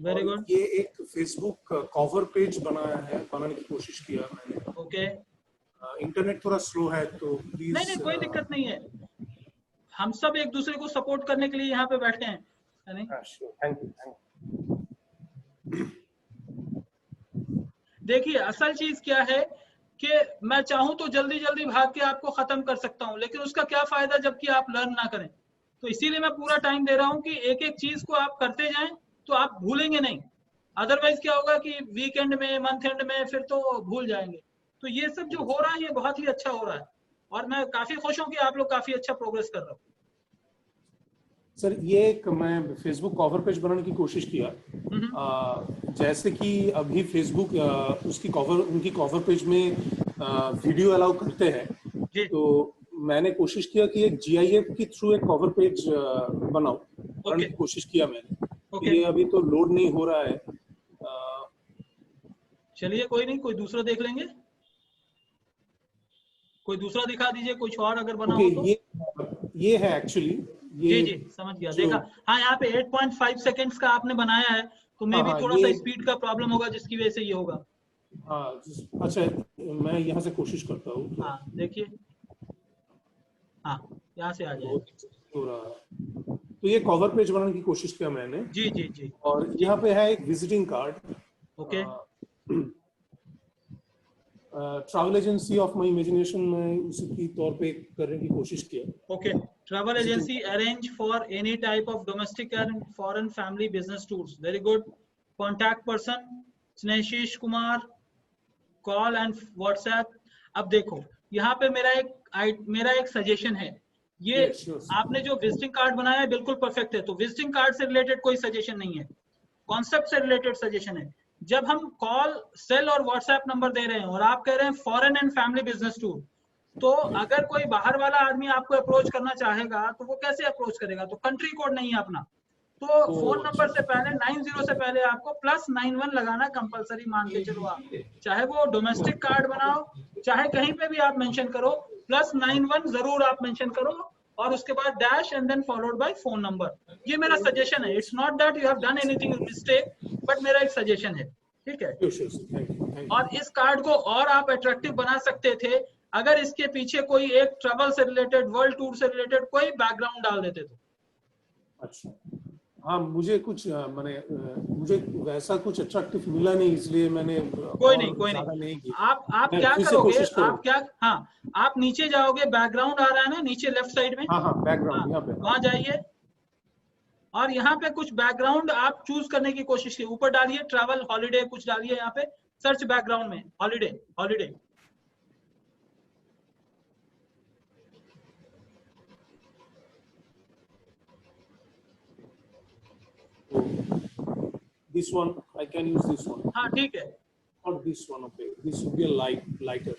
Very good. ये एक फेसबुक कवर पेज बनाने की कोशिश किया मैंने। ओके। इंटरनेट थोड़ा स्लो है तो प्लीज। नहीं कोई दिक्कत नहीं है, हम सब एक दूसरे को सपोर्ट करने के लिए यहाँ पे बैठे हैं, है नहीं? Thank you. देखिए असल चीज क्या है कि मैं चाहूं तो जल्दी जल्दी भाग के आपको खत्म कर सकता हूं, लेकिन उसका क्या फायदा जबकि आप लर्न ना करें। तो इसीलिए मैं पूरा टाइम दे रहा हूं कि एक एक चीज को आप करते जाएं तो आप भूलेंगे नहीं। अदरवाइज क्या होगा कि वीकेंड में, मंथ एंड में फिर तो भूल जाएंगे। तो ये सब जो हो रहा है ये बहुत ही अच्छा हो रहा है और मैं काफी खुश हूं कि आप लोग काफी अच्छा प्रोग्रेस कर रहे हो। सर ये एक मैं फेसबुक कवर पेज बनाने की कोशिश किया, जैसे कि अभी फेसबुक उनकी कवर पेज में वीडियो अलाउ करते हैं, तो मैंने कोशिश किया कि एक GIF के थ्रू एक कवर पेज बनाने की कोशिश किया मैंने। ये अभी तो लोड नहीं हो रहा है। चलिए कोई नहीं, कोई दूसरा देख लेंगे, कोई दूसरा दिखा दीजिए, कुछ और अगर बना हो तो। ये है एक्चुअली, जी समझ गया, देखा। हाँ यहाँ पे 8.5 सेकंड्स का आपने बनाया है, तो मे भी थोड़ा सा स्पीड का प्रॉब्लम होगा जिसकी वजह से ये होगा। अच्छा मैं यहाँ से कोशिश करता हूँ। हाँ देखिए, हाँ यहाँ से आ जाए। तो ये कवर पेज बनाने की कोशिश किया मैंने। जी। और यहाँ पे है एक visiting card. Okay. Travel agency of my imagination में उसकी तौर पे करने की कोशिश किया। Okay. Travel agency arrange for any type of domestic and foreign family business tours. Very good. Contact person Snehashish Kumar, call and WhatsApp. अब देखो यहाँ पे मेरा एक सजेशन है। ये आपने जो विजिटिंग कार्ड बनाया है बिल्कुल परफेक्ट है। तो विजिटिंग कार्ड से रिलेटेड कोई सजेशन नहीं है, कॉन्सेप्ट से रिलेटेड सजेशन है। जब हम कॉल, सेल और व्हाट्सएप नंबर दे रहे हैं और आप कह रहे हैं foreign and family business tour, तो अगर कोई बाहर वाला आदमी आपको अप्रोच करना चाहेगा तो वो कैसे अप्रोच करेगा? तो कंट्री कोड नहीं है अपना, तो फोन नंबर से पहले 90 से पहले आपको +91 लगाना कंपलसरी मान के चलो। आप चाहे वो डोमेस्टिक कार्ड बनाओ, चाहे कहीं पे भी आप मेंशन करो, +91 जरूर आप मेंशन करो और उसके बाद dash and then followed by phone number. ये मेरा सजेशन है। It's not that you have done anything mistake, but मेरा एक सजेशन है, ठीक है। और इस कार्ड को और आप अट्रैक्टिव बना सकते थे अगर इसके पीछे कोई एक ट्रैवल से रिलेटेड, वर्ल्ड टूर से रिलेटेड कोई बैकग्राउंड डाल देते तो। अच्छा हाँ, मुझे मुझे वैसा कुछ अट्रैक्टिव मिला नहीं, इसलिए मैंने कोई नहीं। आप क्या करोगे, आप क्या, हाँ आप नीचे जाओगे, बैकग्राउंड आ रहा है ना नीचे लेफ्ट साइड में, हाँ बैकग्राउंड यहाँ पे, वहां जाइए और यहाँ पे कुछ बैकग्राउंड आप चूज करने की कोशिश कीजिए। ऊपर डालिए ट्रैवल हॉलीडे कुछ डालिए, यहाँ पे सर्च बैकग्राउंड में holiday. This one I can use this one. हाँ ठीक है। Or this one, okay. This would be a lighter.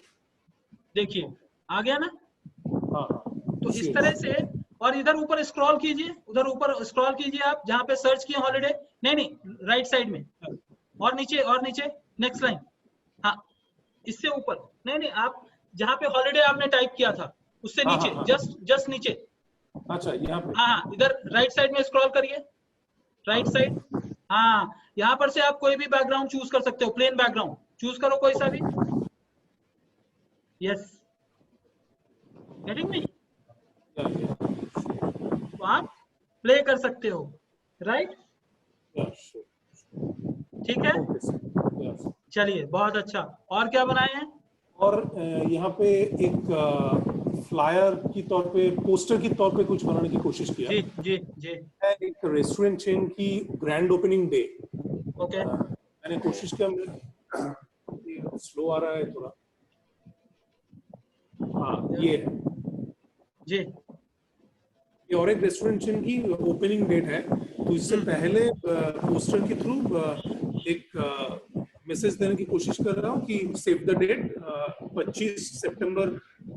देखिए आ गया ना? हाँ। तो इस तरह से, और इधर ऊपर स्क्रॉल कीजिए, उधर ऊपर स्क्रॉल कीजिए आप जहाँ पे सर्च किए हॉलीडे, नहीं राइट साइड में, और नीचे नेक्स्ट लाइन, हाँ इससे ऊपर, नहीं आप जहाँ पे हॉलीडे आपने टाइप किया था उससे नीचे, जस्ट नीचे। अच्छा यहाँ पे, हाँ इधर राइट साइड में स्क्रॉल करिए, राइट साइड, हाँ यहाँ पर से आप कोई भी बैकग्राउंड चूज कर सकते हो, प्लेन बैकग्राउंड चूज करो कोई सा भी। Yes, getting me? तो आप प्ले कर सकते हो, राइट? ठीक है, चलिए बहुत अच्छा। और क्या बनाए हैं? और यहाँ पे एक फ्लायर की तौर पे, पोस्टर की तौर पे कुछ बनाने की कोशिश किया। जी। एक रेस्टोरेंट चेन की ग्रैंड ओपनिंग डे। ओके। मैंने कोशिश किया, स्लो आ रहा है थोड़ा। हाँ ये है जी। ये और एक रेस्टोरेंट चेन की ओपनिंग डेट है, तो इससे पहले पोस्टर के थ्रू एक मैसेज देने की कोशिश कर रहा हूँ कि सेव द डेट 25 सितंबर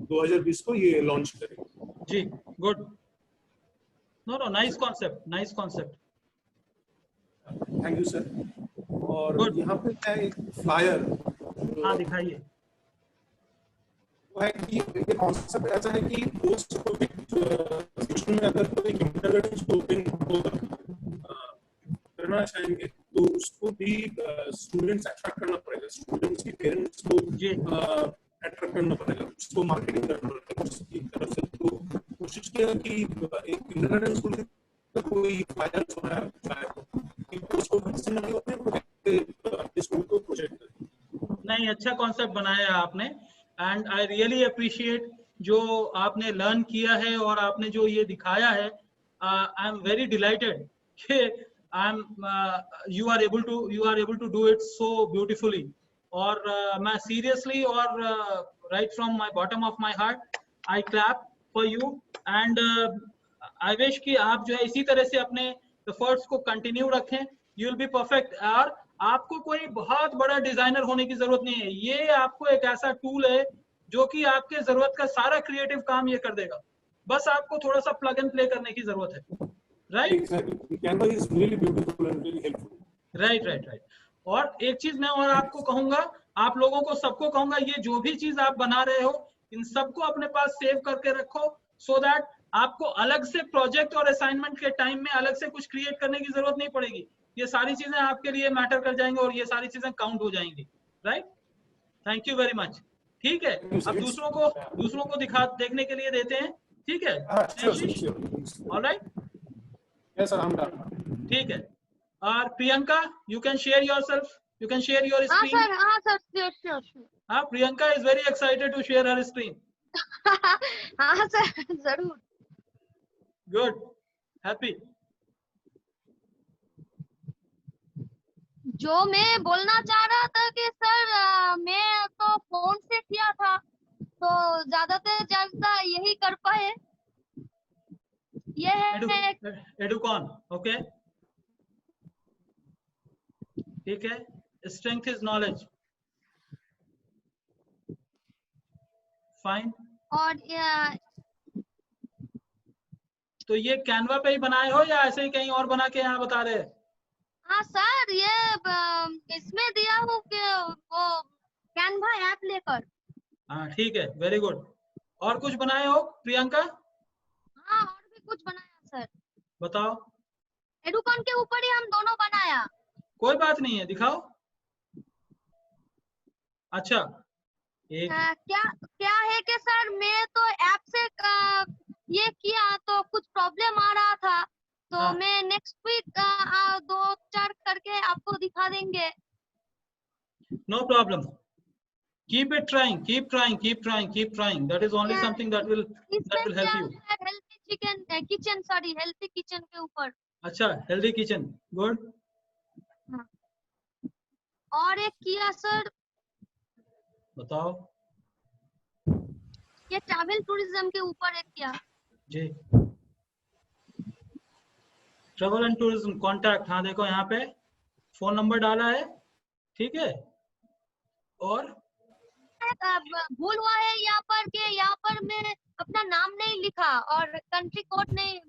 2020 को ये लॉन्च करें। जी good. No nice concept. Thank you sir. और Good. यहाँ पे मैं एक फ्लायर, हाँ दिखाइए। वो है कि ये कॉन्सेप्ट ऐसा है कि पोस्ट कोविड सिचुएशन में अगर कोई किंडरगार्टन स्कूल करना चाहेंगे तो उसको भी स्टूडेंट्स अट्रैक्ट करना पड़ेगा, स्टूडेंट्स के पेरेंट्स को अट्रैक्ट करना पड़ेगा, उसको मार्केटिंग करना पड़ेगा उसकी तरफ से। तो कोशिश किया कि एक किंडरगार्टन स्कूल का कोई फायर बनाया उसको नहीं होते स्कूल को प्रोजेक्ट करें। नहीं, अच्छा कॉन्सेप्ट बनाया आपने एंड आई रियली अप्रिशिएट जो आपने लर्न किया है और आपने जो ये दिखाया है। आई एम वेरी डिलाइटेड कि you are able to do it so beautifully। और मैं सीरियसली और right from my bottom of my heart I clap for you and I wish कि आप जो है इसी तरह से अपने efforts को कंटिन्यू रखें। you will be perfect। और आपको कोई बहुत बड़ा डिजाइनर होने की जरूरत नहीं है, ये आपको एक ऐसा टूल है जो कि आपके जरूरत का सारा क्रिएटिव काम ये कर देगा, बस आपको थोड़ा सा प्लग एंड प्ले करने की जरूरत है। Right, Canva is really beautiful and really helpful। Right. और एक चीज मैं और आपको कहूंगा, आप लोगों को सबको कहूंगा, ये जो भी चीज आप बना रहे हो इन सबको अपने पास सेव करके रखो सो दैट आपको अलग से प्रोजेक्ट और असाइनमेंट के टाइम में अलग से कुछ क्रिएट करने की जरूरत नहीं पड़ेगी। ये सारी चीजें आपके लिए मैटर कर जाएंगे और ये सारी चीजें काउंट हो जाएंगी। Right, thank you very much. ठीक है, अब दूसरों को देखने के लिए देते हैं। ठीक है, alright, Yes, sir, I'm done। ठीक है। और Priyanka, you can share yourself, you can share your screen। हाँ सर, sure। हाँ, Priyanka is very excited to share her screen। हाँ सर, जरूर। Good, happy। जो मैं बोलना चाह रहा था कि सर मैं तो फोन से किया था तो ज्यादा यही कर पाए। ये है एडुकॉन, ओके, ठीक है। Strength is knowledge, fine. और तो ये कैनवा पे ही बनाए हो या ऐसे ही कहीं और बना के यहाँ बता रहे हैं? हाँ सर, ये इसमें दिया हूँ कि वो कैनवा ऐप लेकर। हाँ ठीक है, वेरी गुड। और कुछ बनाए हो प्रियंका? हाँ, और भी कुछ बनाया सर। बताओ। एडुकॉन के ऊपर ही हम दोनों बनाया। कोई बात नहीं है, दिखाओ। अच्छा, एक क्या है कि सर मैं तो ऐप से ये किया तो कुछ प्रॉब्लम आ रहा था तो हाँ। मैं नेक्स्ट वीक 2-4 करके आपको दिखा देंगे। No problem, keep it trying, keep trying। That is only something that will help you। Healthy kitchen के ऊपर। अच्छा, हेल्दी किचन, गुड। हाँ। और एक किया सर, बताओ। ये ट्रैवल टूरिज्म के ऊपर एक किया जी, ट्रैवल एंड टूरिज्म कॉन्टैक्ट। हाँ देखो यहाँ पे फोन नंबर डाला है, ठीक है। और भूल हुआ है यहाँ पर मैं अपना नाम नहीं लिखा और कंट्री कोड नहीं,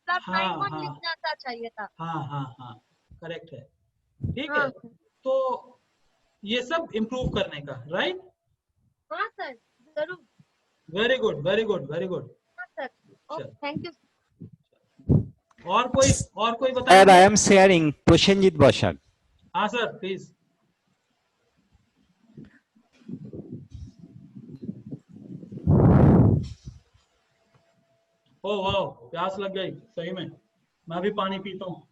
+91 लिखना था चाहिए था। हाँ, करेक्ट है, ठीक हाँ। है। तो ये सब इम्प्रूव करने का, राइट? हाँ सर, जरूर। Very good. हाँ सर, थैंक यू। और कोई बताए? I am sharing Prosenjit Bashak। हाँ सर, प्लीज। ओ वाह, प्यास लग गई सही में। मैं भी पानी पीता हूँ।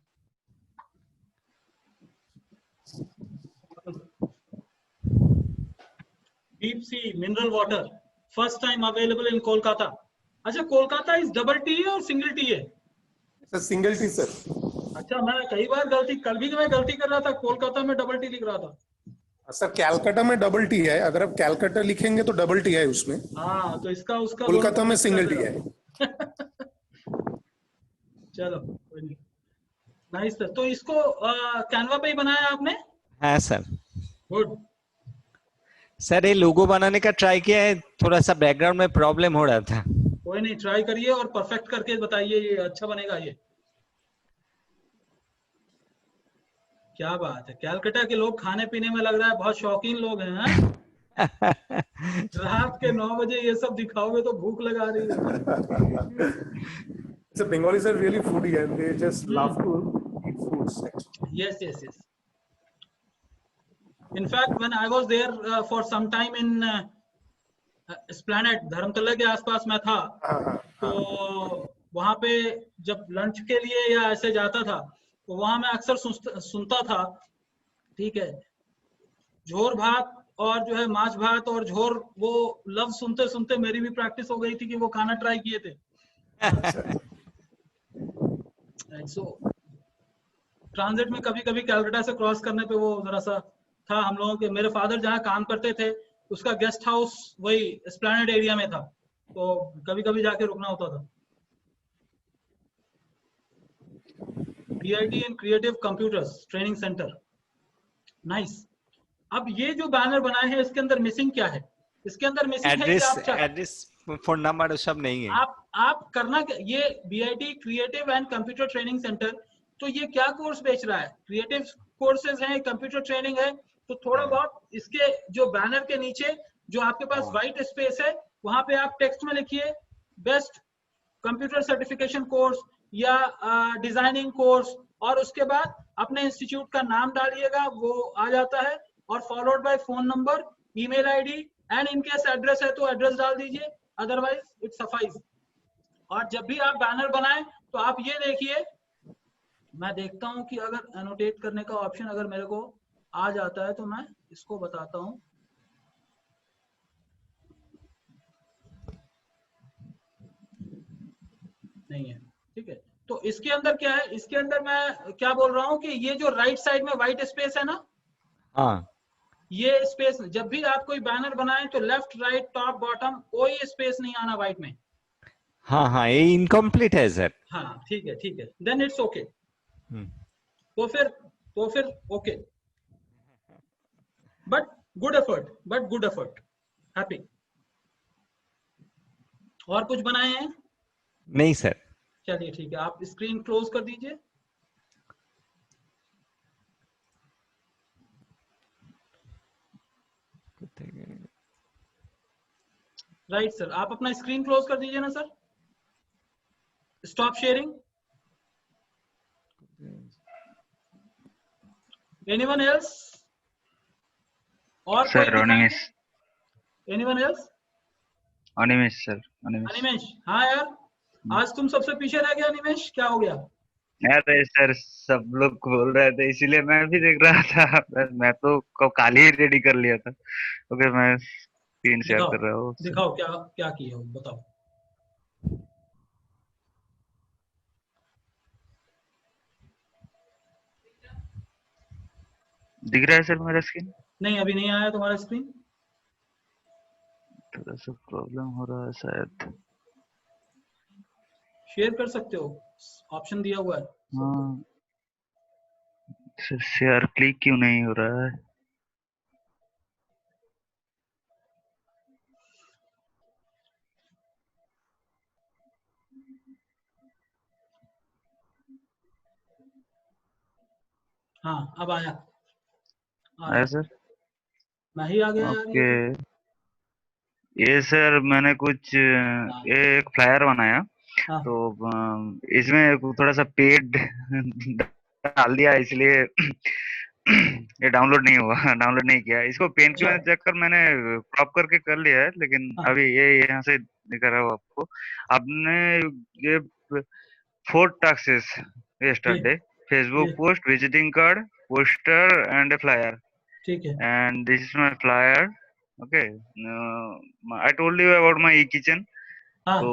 Deep sea mineral water, first time available in Kolkata. अच्छा, कोलकाता इज डबल टी है और सिंगल टी है? Sir single T sir. अच्छा, मैं कई बार कल भी मैं गलती कर रहा था, कोलकाता में डबल टी लिख रहा था। सर कैलकाटा में डबल टी है, अगर आप कैलकाटा लिखेंगे तो डबल टी है उसमें। हाँ, तो इसका उसका कोलकाता में सिंगल टी है। चलो, कोई नहीं। Nice sir. तो इसको कैनवा पे ही बनाया आपने? हाँ सर। गुड सर, ये लोगो बनाने का ट्राई किया है, थोड़ा सा बैकग्राउंड में प्रॉब्लम हो रहा था। कोई नहीं, ट्राई करिए और परफेक्ट करके बताइए, ये अच्छा बनेगा ये। क्या बात है, कैलकाटा के लोग खाने पीने में लग रहा है बहुत शौकीन लोग हैं, हाँ? रात के 9 बजे ये सब दिखाओगे तो भूख लगा रही है। So Bengalis are really foodie and they just love to eat foods. Actually. Yes, yes, yes. In fact, when I was there for some time in Esplanade, Dharmatala के आसपास मैं था, तो वहां पे जब लंच के लिए या ऐसे जाता था तो वहां मैं अक्सर सुनता था, ठीक है, झोर भात और जो है माछ भात और झोर, वो लफ्ज सुनते सुनते मेरी भी प्रैक्टिस हो गई थी कि वो खाना ट्राई किए थे। सो ट्रांजिट में कभी कभी कैलकाटा से क्रॉस करने पे वो जरा सा था हम लोगों के, मेरे फादर जहाँ काम करते थे उसका गेस्ट हाउस वही एस्प्लैनेड एरिया में था, तो कभी कभी जाके रुकना होता था। BIT in creative computers training centre, nice. अब ये जो बैनर बनाए हैं इसके अंदर मिसिंग क्या है? इसके अंदर मिसिंग है कि आप एड्रेस फोन नंबर सब नहीं है। आप करना क्या, ये BIT creative and computer training centre, तो ये क्या कोर्स बेच रहा है? क्रिएटिव कोर्सेज हैं, कंप्यूटर ट्रेनिंग है, तो थोड़ा बहुत इसके जो बैनर के नीचे जो आपके पास व्हाइट स्पेस है वहां पे आप टेक्स्ट में लिखिए बेस्ट कंप्यूटर सर्टिफिकेशन कोर्स या डिजाइनिंग कोर्स, और उसके बाद अपने इंस्टीट्यूट का नाम डालिएगा, वो आ जाता है, और followed by phone number, email ID, and in case address है तो एड्रेस डाल दीजिए, अदरवाइज इट सफाइज। और जब भी आप बैनर बनाएं तो आप ये देखिए, मैं देखता हूं कि अगर एनोटेट करने का ऑप्शन अगर मेरे को आ जाता है तो मैं इसको बताता हूं। नहीं है, ठीक है, तो इसके अंदर क्या है, इसके अंदर मैं क्या बोल रहा हूं कि ये जो राइट साइड में व्हाइट स्पेस है ना, हाँ, ये स्पेस, जब भी आप कोई बैनर बनाएं तो लेफ्ट राइट टॉप बॉटम कोई स्पेस नहीं आना व्हाइट में। हाँ हाँ, ये इनकम्प्लीट है सर। हाँ ठीक है, ठीक है, देन इट्स ओके। तो फिर okay, but good effort, happy. और कुछ बनाए हैं? नहीं सर। चलिए ठीक है, आप स्क्रीन क्लोज कर दीजिए। राइट सर, आप अपना स्क्रीन क्लोज कर दीजिए ना sir, stop sharing. Anyone else? और sir Animesh. Anyone else? Animesh sir, Animesh, हाँ यार आज तुम सबसे पीछे रह गया अनिमेश, क्या हो गया? अरे सर सब लोग बोल रहे थे इसीलिए मैं भी देख रहा था। मैं तो कल ही रेडी कर लिया था। ओके, मैं स्क्रीन शेयर कर रहा हूँ। दिखाओ क्या क्या किया हो, बताओ। दिख रहा है सर मेरा स्क्रीन? नहीं, अभी नहीं आया तुम्हारा स्क्रीन। थोड़ा सा प्रॉब्लम हो रहा है शायद। शेयर कर सकते हो, ऑप्शन दिया हुआ है। हाँ सर, शेयर क्लिक क्यों नहीं हो रहा है? हाँ अब आया सर, मैं ही आ गया ओके। यार। ये सर मैंने कुछ ये एक फ्लायर बनाया, हाँ। तो इसमें थोड़ा सा पेड डाल दिया, इसलिए ये डाउनलोड नहीं किया। इसको पेन की वजह चेक कर मैंने क्रॉप करके कर लिया है, लेकिन अभी ये यहाँ से दिखा रहा हूँ आपको। आपने ये 4 task yesterday: Facebook post, visiting card, poster and a flyer. ठीक है। And this is my flyer. Okay. I told you about my e-kitchen. हाँ। तो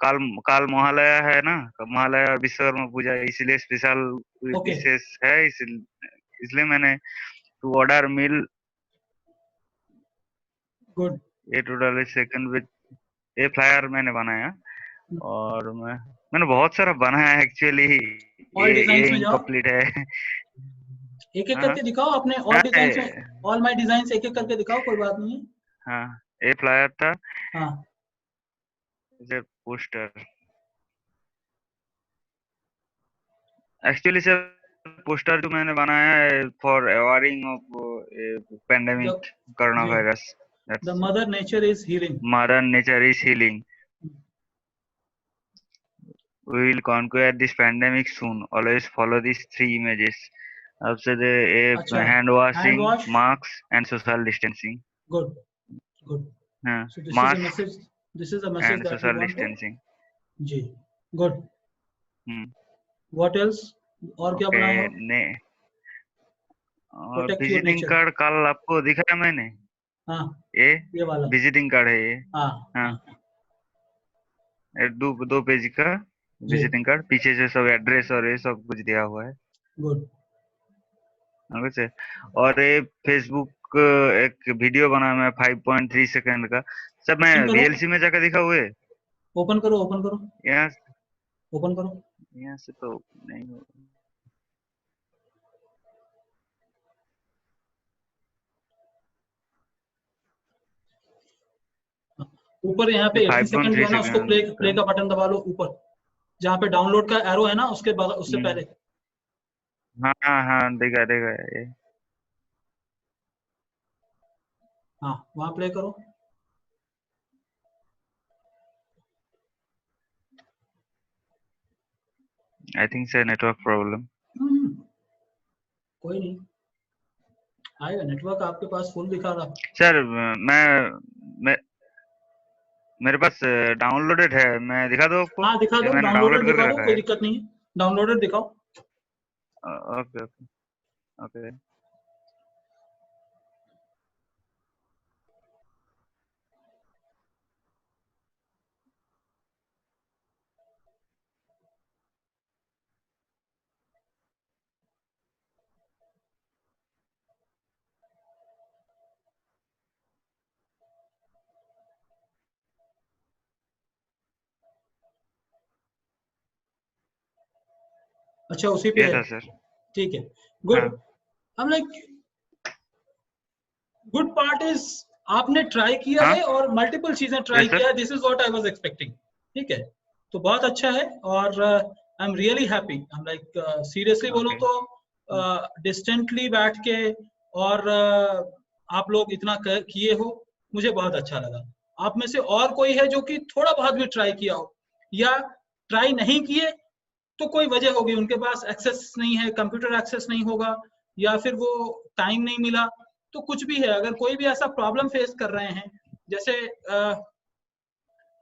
काल महालया है ना, महालया विश्वकर्मा पूजा, इसलिए स्पेशल विशेष है, इसलिए मैंने टू ऑर्डर मील। गुड। ये टोटल सेकंड विद ये फ्लायर मैंने बनाया, और मैंने बहुत सारा बनाया एक्चुअली। ये इनकम्प्लीट है। एक एक करके दिखाओ अपने और डिजाइन में, ऑल माय डिजाइन्स एक एक करके दिखाओ, कोई बात नहीं है। हाँ, ये फ्लायर था। हाँ, ये पोस्टर एक्चुअली सर पोस्टर जो मैंने बनाया है for avoiding of pandemic corona virus, The mother nature is healing. Mother nature is healing. We will conquer this pandemic soon. Always follow these 3 images. After the अच्छा, hand washing, hand wash. masks, and social distancing. Good, good. So this Mask is a message. This is a message and that social we want distancing. to. जी, good. What else? और क्या बनाया हो? ने और Protect your visiting nature. Card कल आपको दिखाया मैंने। हाँ, ये वाला विजिटिंग कार्ड है ये। हाँ, दो पेज का विजिटिंग कार्ड, पीछे से सब एड्रेस और ये सब कुछ दिया हुआ है। गुड। और ये फेसबुक एक वीडियो बना मैं 5.3 सेकंड का, सब मैं VLC में जाकर दिखा हुए। ओपन करो यहाँ ओपन करो। यहाँ से तो नहीं हो। ऊपर यहाँ पे 80 सेकंड जो है ना, उसको प्ले का बटन दबा लो ऊपर, जहाँ पे डाउनलोड का एरो है ना, उसके बाद उससे पहले। हाँ देखा ये। हाँ, वहाँ प्ले करो। आई थिंक से नेटवर्क प्रॉब्लम। कोई नहीं, आएगा नेटवर्क आपके पास फुल दिखा रहा। सर मैं मेरे पास डाउनलोडेड है, मैं दिखा दूं आपको? हाँ दिखा दो, डाउनलोडेड दिखाओ, कोई दिक्कत नहीं है, डाउनलोडेड दिखाओ। ओके। अच्छा, उसी पे है सर। ठीक है, गुड। हम लाइक गुड पार्ट इज आपने ट्राई किया है और मल्टीपल चीजें ट्राई किया है। This is what I was expecting. ठीक है, तो बहुत अच्छा है और आई एम रियली हैप्पी। हम लाइक सीरियसली बोलूं तो डिस्टेंटली बैठ के और आप लोग इतना किए हो, मुझे बहुत अच्छा लगा। आप में से और कोई है जो कि थोड़ा बहुत भी ट्राई किया हो या ट्राई नहीं किए तो कोई वजह होगी, उनके पास एक्सेस नहीं है, कंप्यूटर एक्सेस नहीं होगा या फिर वो टाइम नहीं मिला, तो कुछ भी है। अगर कोई भी ऐसा प्रॉब्लम फेस कर रहे हैं, जैसे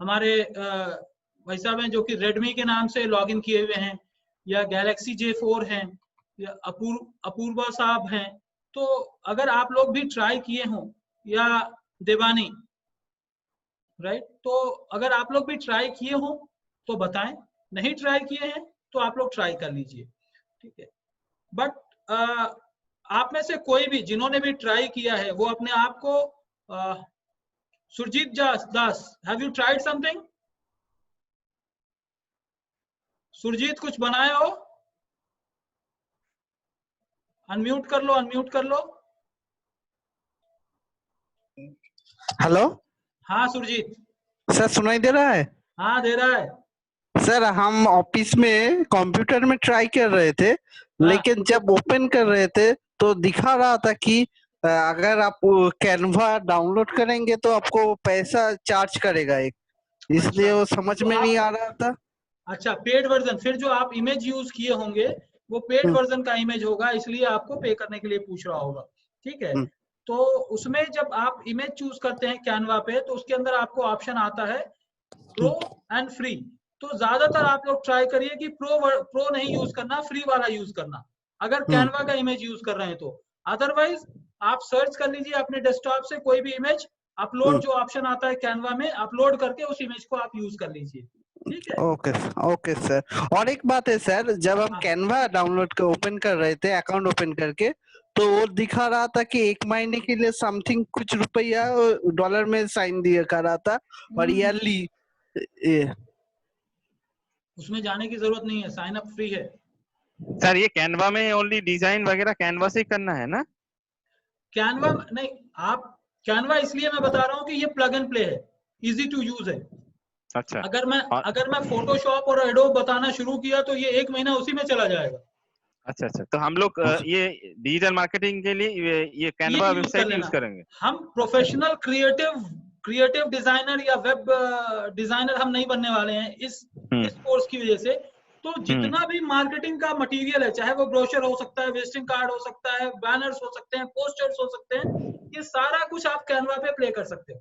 हमारे भाई साहब हैं जो कि रेडमी के नाम से लॉगिन किए हुए हैं, या गैलेक्सी J4 हैं, या अपूर्वा साहब हैं, तो अगर आप लोग भी ट्राई किए हों, या देवानी राइट, तो अगर आप लोग भी ट्राई किए हों तो बताएं, नहीं ट्राई किए हैं तो आप लोग ट्राई कर लीजिए। ठीक है, बट आप में से कोई भी जिन्होंने भी ट्राई किया है वो अपने आप को Surjit Das, have you tried something? Surjit कुछ बनाए हो? अनम्यूट कर लो। हेलो, हाँ सुरजीत। सर सुनाई दे रहा है? हाँ दे रहा है। सर हम ऑफिस में कंप्यूटर में ट्राई कर रहे थे, लेकिन जब ओपन कर रहे थे तो दिखा रहा था कि अगर आप कैनवा डाउनलोड करेंगे तो आपको पैसा चार्ज करेगा एक, इसलिए वो समझ में नहीं आ रहा था। अच्छा, पेड वर्जन, फिर जो आप इमेज यूज किए होंगे वो पेड वर्जन का इमेज होगा, इसलिए आपको पे करने के लिए पूछ रहा होगा। ठीक है, तो उसमें जब आप इमेज चूज करते हैं कैनवा पे, तो उसके अंदर आपको ऑप्शन आता है प्रो एंड फ्री। तो ज्यादातर आप लोग ट्राई करिए कि प्रो नहीं यूज करना, फ्री वाला यूज करना, अगर कैनवा का इमेज यूज कर रहे हैं तो। अदरवाइज आप सर्च कर लीजिए अपने डेस्कटॉप से कोई भी इमेज, अपलोड जो ऑप्शन आता है कैनवा में, अपलोड करके उस इमेज को आप यूज कर लीजिए। ठीक है, ओके सर। और एक बात है सर, जब हम कैनवा डाउनलोड कर ओपन कर रहे थे, अकाउंट ओपन करके, तो वो दिखा रहा था कि 1 महीने के लिए समथिंग कुछ रुपया डॉलर में साइन दिया कर रहा था, और ईयरली उसमें जाने की जरूरत नहीं है, साइन अप फ्री है। सर ये कैनवा में ओनली डिजाइन वगैरह कैनवा से ही करना है ना? कैनवा नहीं, आप कैनवा इसलिए मैं बता रहा हूँ कि ये प्लग एंड प्ले है, इजी टू यूज है। अच्छा, अगर मैं फोटोशॉप और एडोब बताना शुरू किया तो ये 1 महीना उसी में चला जाएगा। अच्छा अच्छा, तो हम लोग ये डिजिटल मार्केटिंग के लिए ये कैनवा यूज कर वेबसाइट लेना। यूज करेंगे। हम प्रोफेशनल क्रिएटिव डिजाइनर या वेब डिजाइनर हम नहीं बनने वाले हैं इस कोर्स की वजह से। तो जितना भी मार्केटिंग का मटेरियल है, चाहे वो ब्रोशर हो सकता है, विजिटिंग कार्ड हो सकता है, बैनर्स हो सकते हैं, पोस्टर्स हो सकते हैं, ये सारा कुछ आप कैनवा पे प्ले कर सकते हो।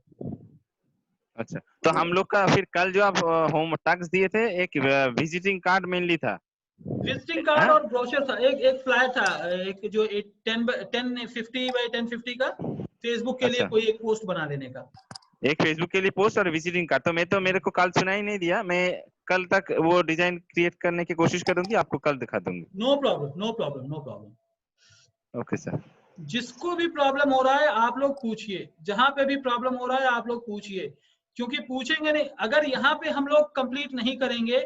अच्छा, तो हम लोग का फिर कल जो आप होम टास्क दिए थे, एक विजिटिंग कार्ड मेनली था, विजिटिंग कार्ड और ब्रोशर था, एक फ्लैट था, एक जो 1050 बाय 1050 का फेसबुक के लिए अच्छा, कोई एक पोस्ट बना लेने का। एक फेसबुक के लिए पोस्ट और विजिटिंग कार्ड। तो मेरे को कल सुनाई नहीं दिया, मैं कल तक वो डिजाइन क्रिएट करने की कोशिश करूंगी, आपको कल दिखा दूंगी। No problem, no problem, no problem. Okay sir. जिसको भी प्रॉब्लम हो रहा है आप लोग पूछिए, जहां पे भी प्रॉब्लम हो रहा है आप लोग पूछिए, क्योंकि पूछेंगे नहीं, अगर यहाँ पे हम लोग कंप्लीट नहीं करेंगे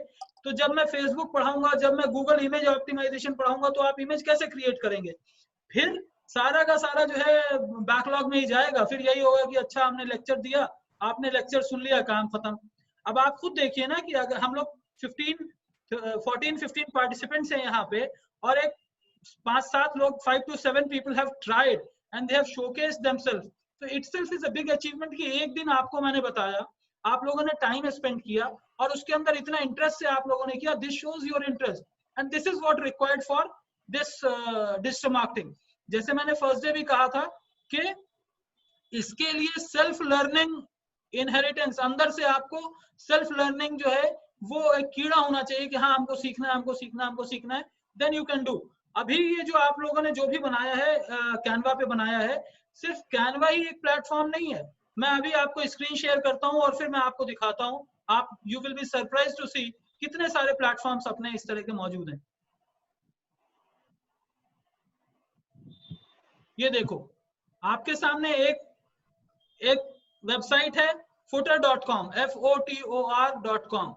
तो जब मैं फेसबुक पढ़ाऊंगा, जब मैं गूगल इमेज ऑप्टिमाइजेशन पढ़ाऊंगा, तो आप इमेज कैसे क्रिएट करेंगे? फिर सारा का सारा जो है बैकलॉग में ही जाएगा। फिर यही होगा कि अच्छा हमने लेक्चर दिया, आपने लेक्चर सुन लिया, काम खत्म। अब आप खुद देखिए ना कि अगर हम लोग 14-15 पार्टिसिपेंट्स हैं यहाँ पे, और एक 5-7 लोग, 5 to 7 people have tried and they have showcased themselves, so itself is a big achievement कि एक दिन आपको मैंने बताया, आप लोगों ने टाइम स्पेंड किया और उसके अंदर इतना इंटरेस्ट से आप लोगों ने किया। This shows your interest and this is what required for this digital marketing. जैसे मैंने फर्स्ट डे भी कहा था कि इसके लिए सेल्फ लर्निंग इनहेरिटेंस, अंदर से आपको सेल्फ लर्निंग जो है वो एक कीड़ा होना चाहिए कि हाँ हमको सीखना है, हमको सीखना है, हमको सीखना है, देन यू कैन डू। अभी ये जो आप लोगों ने जो भी बनाया है कैनवा पे बनाया है, सिर्फ कैनवा ही एक प्लेटफॉर्म नहीं है। मैं अभी आपको स्क्रीन शेयर करता हूं और फिर मैं आपको दिखाता हूं, आप you will be surprise to see कितने सारे प्लेटफॉर्म्स अपने इस तरह के मौजूद हैं। ये देखो आपके सामने एक वेबसाइट है footer.com, FOTOR.com,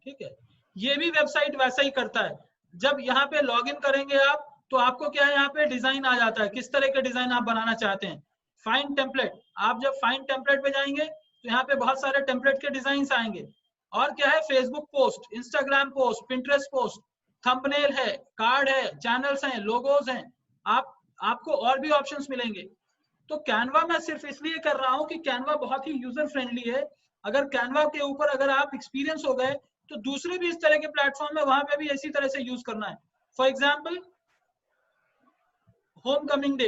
ठीक है। ये भी वेबसाइट वैसा ही करता है। जब यहाँ पे लॉगिन करेंगे आप तो आपको क्या है, यहाँ पे डिजाइन आ जाता है, किस तरह के डिजाइन आप बनाना चाहते हैं। फाइंड टेम्पलेट, आप जब फाइंड टेम्पलेट पे जाएंगे तो यहाँ पे बहुत सारे टेम्पलेट के डिजाइन आएंगे। और क्या है, Facebook post, Instagram post, Pinterest post, thumbnail है, कार्ड है, चैनल्स हैं, लोगोज हैं, आपको और भी ऑप्शंस मिलेंगे। तो कैनवा मैं सिर्फ इसलिए कर रहा हूं कि कैनवा बहुत ही यूजर फ्रेंडली है। अगर कैनवा के ऊपर अगर आप एक्सपीरियंस हो गए तो दूसरे भी इस तरह के प्लेटफॉर्म है, वहां पे भी इसी तरह से यूज करना है। For example home coming day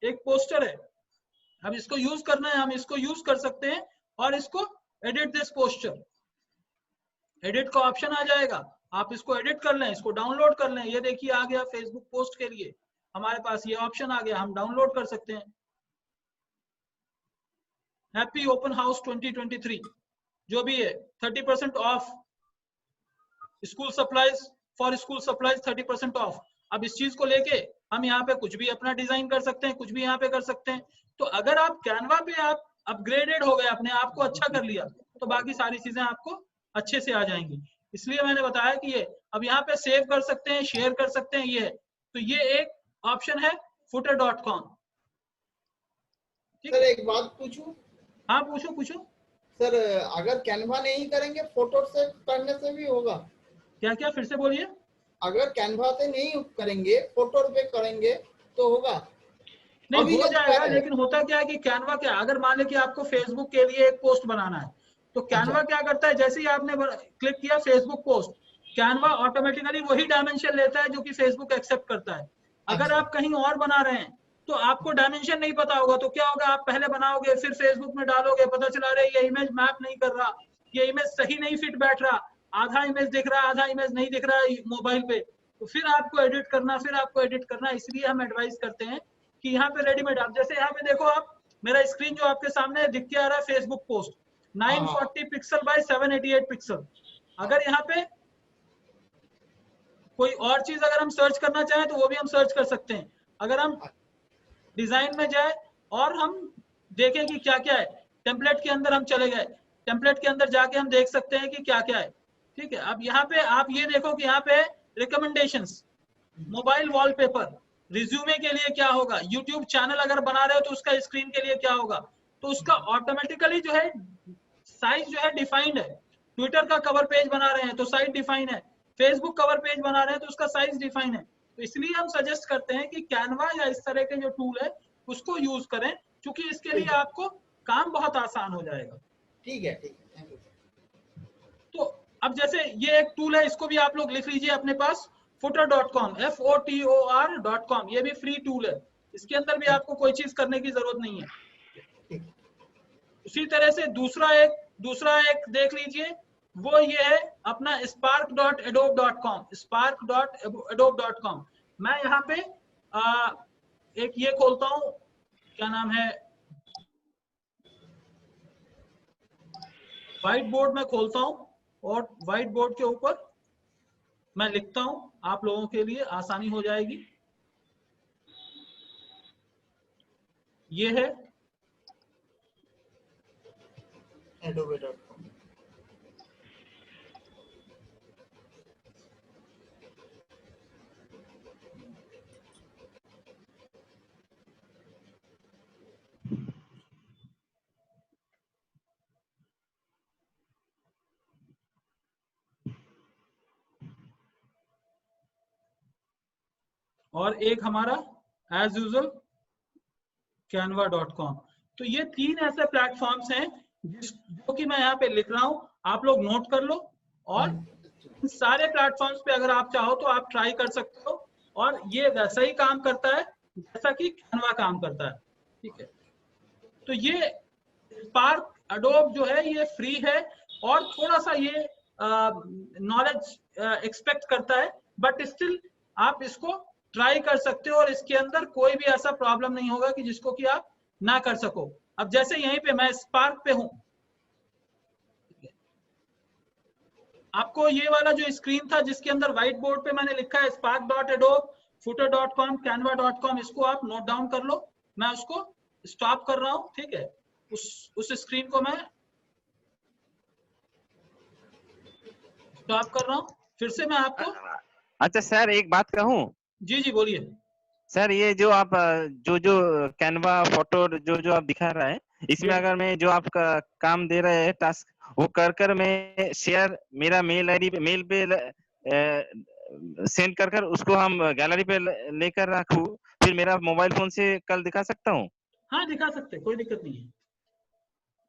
एक पोस्टर है, अब इसको यूज करना है, हम इसको यूज कर सकते हैं और इसको एडिट दिस पोस्टर, एडिट का ऑप्शन आ जाएगा, आप इसको एडिट कर लें, इसको डाउनलोड कर लें। ये देखिए आ गया फेसबुक पोस्ट के लिए हमारे पास ये ऑप्शन आ गया, हम डाउनलोड कर सकते हैं। हैप्पी ओपन हाउस 2023 जो भी है 30% of, school supplies for school supplies 30% of. अब इस चीज को लेके हम यहाँ पे कुछ भी अपना डिजाइन कर सकते हैं, कुछ भी यहाँ पे कर सकते हैं। तो अगर आप कैनवा पे आप अपग्रेडेड हो गए, अपने आप को अच्छा कर लिया, तो बाकी सारी चीजें आपको अच्छे से आ जाएंगी। इसलिए मैंने बताया कि ये अब यहाँ पे सेव कर सकते हैं, शेयर कर सकते हैं, ये है। तो ये एक ऑप्शन है footer.com। सर एक बात पूछूं? हाँ पूछो पूछो। सर अगर कैनवा नहीं करेंगे फोटो से करने से भी होगा? क्या क्या फिर से बोलिए। अगर कैनवा से नहीं करेंगे, फोटो पे करेंगे तो होगा? नहीं हो जाएगा, लेकिन होता क्या है कि कैनवा क्या, अगर मान ले कि आपको फेसबुक के लिए एक पोस्ट बनाना है तो कैनवा क्या करता है, जैसे ही आपने क्लिक किया फेसबुक पोस्ट, कैनवा ऑटोमेटिकली वही डायमेंशन लेता है जो कि फेसबुक एक्सेप्ट करता है। अगर आप कहीं और बना रहे हैं तो आपको डायमेंशन नहीं पता होगा, तो क्या होगा, आप पहले बनाओगे फिर फेसबुक में डालोगे, पता चला रहा है ये इमेज मैप नहीं कर रहा, ये इमेज सही नहीं फिट बैठ रहा, आधा इमेज दिख रहा है, आधा इमेज नहीं दिख रहा है मोबाइल पे, तो फिर आपको एडिट करना। इसलिए हम एडवाइस करते हैं कि यहाँ पे रेडीमेड, आप जैसे यहाँ पे देखो, आप मेरा स्क्रीन जो आपके सामने दिख के आ रहा है Facebook post 940 pixel by 788 pixel. अगर यहाँ पे कोई और चीज अगर हम सर्च करना चाहें तो वो भी हम सर्च कर सकते हैं। अगर हम डिजाइन में जाए और हम देखें कि क्या क्या है, टेम्पलेट के अंदर हम चले गए, टेम्पलेट के अंदर जाके हम देख सकते हैं कि क्या क्या है। ठीक है, अब यहाँ पे आप ये देखो कि यहाँ पे रिकमेंडेशंस, मोबाइल वॉलपेपर, रिज्यूमे के लिए क्या होगा, यूट्यूब चैनल अगर बना रहे हो तो उसका स्क्रीन के लिए क्या होगा, तो उसका ऑटोमेटिकली जो है साइज जो है डिफाइंड है। ट्विटर का कवर पेज बना रहे हैं तो साइज डिफाइन है, फेसबुक कवर पेज बना रहे हैं तो उसका साइज डिफाइन है। तो इसलिए हम सजेस्ट करते हैं कि कैनवा या इस तरह के जो टूल है उसको यूज करें, क्योंकि इसके लिए आपको काम बहुत आसान हो जाएगा। ठीक है, थैंक यू। तो अब जैसे ये एक टूल है, इसको भी आप लोग लिख लीजिए अपने पास, footer.com, FOTOR.com, ये भी फ्री टूल है, इसके अंदर भी आपको कोई चीज करने की जरूरत नहीं है। उसी तरह से दूसरा एक देख लीजिए, वो ये है अपना spark.adobe.com, spark.adobe.com। मैं यहाँ पे एक ये खोलता हूँ, क्या नाम है, व्हाइट बोर्ड में खोलता हूँ, और व्हाइट बोर्ड के ऊपर मैं लिखता हूं, आप लोगों के लिए आसानी हो जाएगी। ये है adobe.com। और एक हमारा एज यूजुअल canva.com। तो ये तीन ऐसे प्लेटफॉर्म्स हैं जो कि मैं यहाँ पे लिख रहा हूं, आप लोग नोट कर लो, और इन सारे प्लेटफॉर्म्स पे अगर आप चाहो तो आप ट्राई कर सकते हो, और ये वैसा ही काम करता है जैसा कि कैनवा काम करता है। ठीक है, तो ये स्पार्क एडोब जो है ये फ्री है, और थोड़ा सा ये नॉलेज एक्सपेक्ट करता है, बट स्टिल आप इसको ट्राई कर सकते हो, और इसके अंदर कोई भी ऐसा प्रॉब्लम नहीं होगा कि जिसको कि आप ना कर सको। अब जैसे यहीं पे मैं स्पार्क पे हूं, आपको ये वाला जो स्क्रीन था जिसके अंदर व्हाइट बोर्ड पे मैंने लिखा है spark.adobe, footer.com, canva.com, इसको आप नोट डाउन कर लो। मैं उसको स्टॉप कर रहा हूं, ठीक है, उस स्क्रीन को मैं स्टॉप कर रहा हूं। फिर से मैं आपको, अच्छा सर एक बात कहूं? जी जी बोलिए सर। ये जो आप जो कैनवा फोटो जो आप दिखा रहा है, इसमें अगर मैं जो आपका काम दे रहे हैं टास्क, वो कर मैं शेयर मेरा मेल आईडी पे, मेल पे सेंड कर उसको हम गैलरी पे लेकर रखूं, फिर मेरा मोबाइल फोन से कल दिखा सकता हूँ? हाँ दिखा सकते, कोई दिक्कत नहीं है,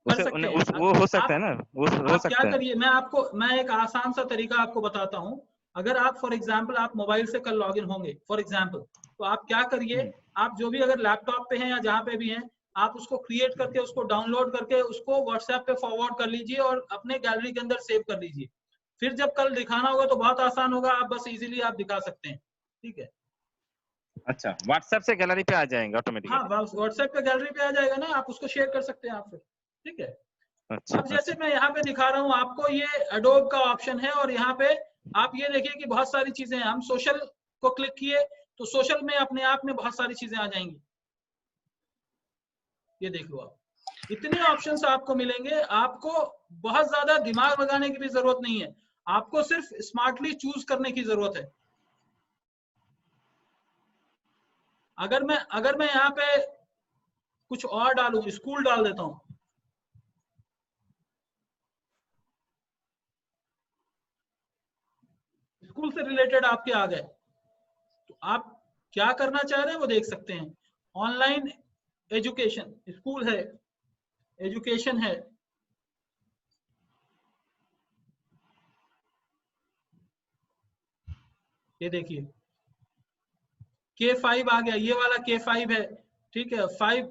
कर उसे सकते हैं। वो हो सकता है ना, वो हो सकता क्या है। करिए, मैं एक आसान सा तरीका आपको बताता हूँ। अगर आप फॉर एग्जांपल आप मोबाइल से कल लॉगिन होंगे फॉर एग्जांपल, तो आप क्या करिए, आप जो भी अगर लैपटॉप पे हैं या जहाँ पे भी हैं, आप उसको क्रिएट करके, उसको डाउनलोड करके, उसको व्हाट्सएप पे फॉरवर्ड कर लीजिए और अपने गैलरी के अंदर सेव कर लीजिए। फिर जब कल दिखाना होगा तो बहुत आसान होगा, आप बस इजीली आप दिखा सकते हैं। ठीक है, अच्छा, व्हाट्सएप से गैलरी पे आ जाएंगे ऑटोमेटिकली? हाँ व्हाट्सएप पे गैलरी पे आ जाएगा ना, आप उसको शेयर कर सकते हैं आप फिर। ठीक है, अच्छा, अब जैसे मैं यहाँ पे दिखा रहा हूँ आपको, ये एडोब का ऑप्शन है, और यहाँ पे आप ये देखिए कि बहुत सारी चीजें हैं। हम सोशल को क्लिक किए तो सोशल में अपने आप में बहुत सारी चीजें आ जाएंगी। ये देख लो आप, इतने ऑप्शंस आपको मिलेंगे, आपको बहुत ज्यादा दिमाग लगाने की भी जरूरत नहीं है, आपको सिर्फ स्मार्टली चूज करने की जरूरत है। अगर मैं यहाँ पे कुछ और डालूं, स्कूल डाल देता हूं, स्कूल से रिलेटेड आपके आ गए, तो आप क्या करना चाह रहे हैं वो देख सकते हैं। ऑनलाइन एजुकेशन, स्कूल है, एजुकेशन है, ये देखिए K5 आ गया, ये वाला K5 है। ठीक है, 5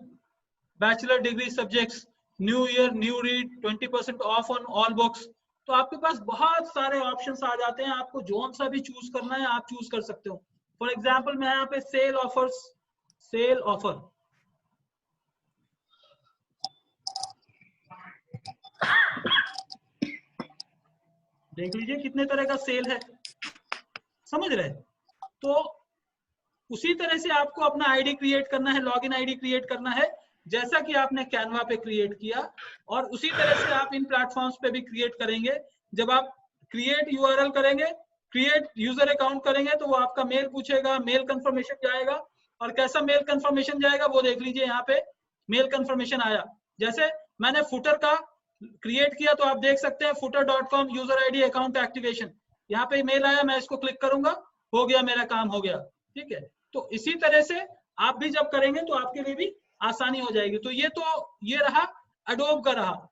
bachelor degree subjects, new year new read, 20% of on all books. तो आपके पास बहुत सारे ऑप्शंस आ जाते हैं, आपको जोन सा भी चूज करना है आप चूज कर सकते हो। फॉर एग्जांपल मैं यहाँ पे सेल ऑफर्स, सेल ऑफर, देख लीजिए कितने तरह का सेल है, समझ रहे? तो उसी तरह से आपको अपना आईडी क्रिएट करना है, लॉगिन आईडी क्रिएट करना है, जैसा कि आपने कैनवा पे क्रिएट किया, और उसी तरह से आप इन प्लेटफॉर्म्स पे भी क्रिएट करेंगे। जब आप क्रिएट यूआरएल करेंगे, क्रिएट यूजर अकाउंट करेंगे, तो वो आपका मेल पूछेगा, मेल कंफर्मेशन जाएगा, और कैसा मेल कंफर्मेशन जाएगा वो देख लीजिए, यहाँ पे मेल कंफर्मेशन आया। जैसे मैंने फुटर का क्रिएट किया तो आप देख सकते हैं footer.com user ID account activation, यहाँ पे मेल आया, मैं इसको क्लिक करूंगा, हो गया, मेरा काम हो गया। ठीक है, तो इसी तरह से आप भी जब करेंगे तो आपके लिए भी आसानी हो जाएगी। तो ये रहा एडोब का रहा।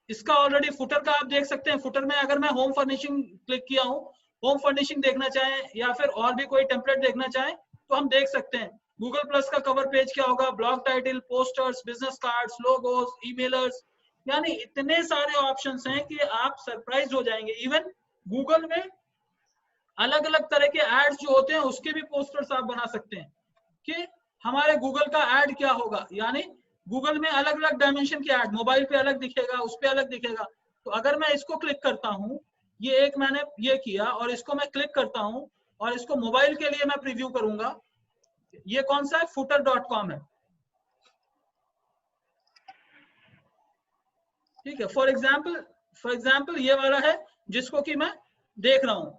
इसका ऑलरेडी फुटर का आप देख सकते हैं। फुटर में अगर मैं होम फर्निशिंग क्लिक किया हूँ, होम फर्निशिंग देखना चाहें या फिर और भी कोई टेम्पलेट देखना चाहें तो हम देख सकते हैं। गूगल प्लस का कवर पेज क्या होगा, blog title, posters, business cards, logos, emailers, यानी इतने सारे ऑप्शंस हैं कि आप सरप्राइज हो जाएंगे। इवन गूगल में अलग अलग तरह के एड्स जो होते हैं उसके भी पोस्टर्स आप बना सकते हैं कि हमारे गूगल का एड क्या होगा, यानी गूगल में अलग अलग डायमेंशन के ऐड, मोबाइल पे अलग दिखेगा, उस पे अलग दिखेगा। तो अगर मैं इसको क्लिक करता हूँ, ये एक मैंने ये किया और इसको मैं क्लिक करता हूँ और इसको मोबाइल के लिए मैं प्रीव्यू करूंगा। ये कौन सा है, footer.com है, ठीक है। फॉर एग्जाम्पल ये वाला है जिसको कि मैं देख रहा हूं।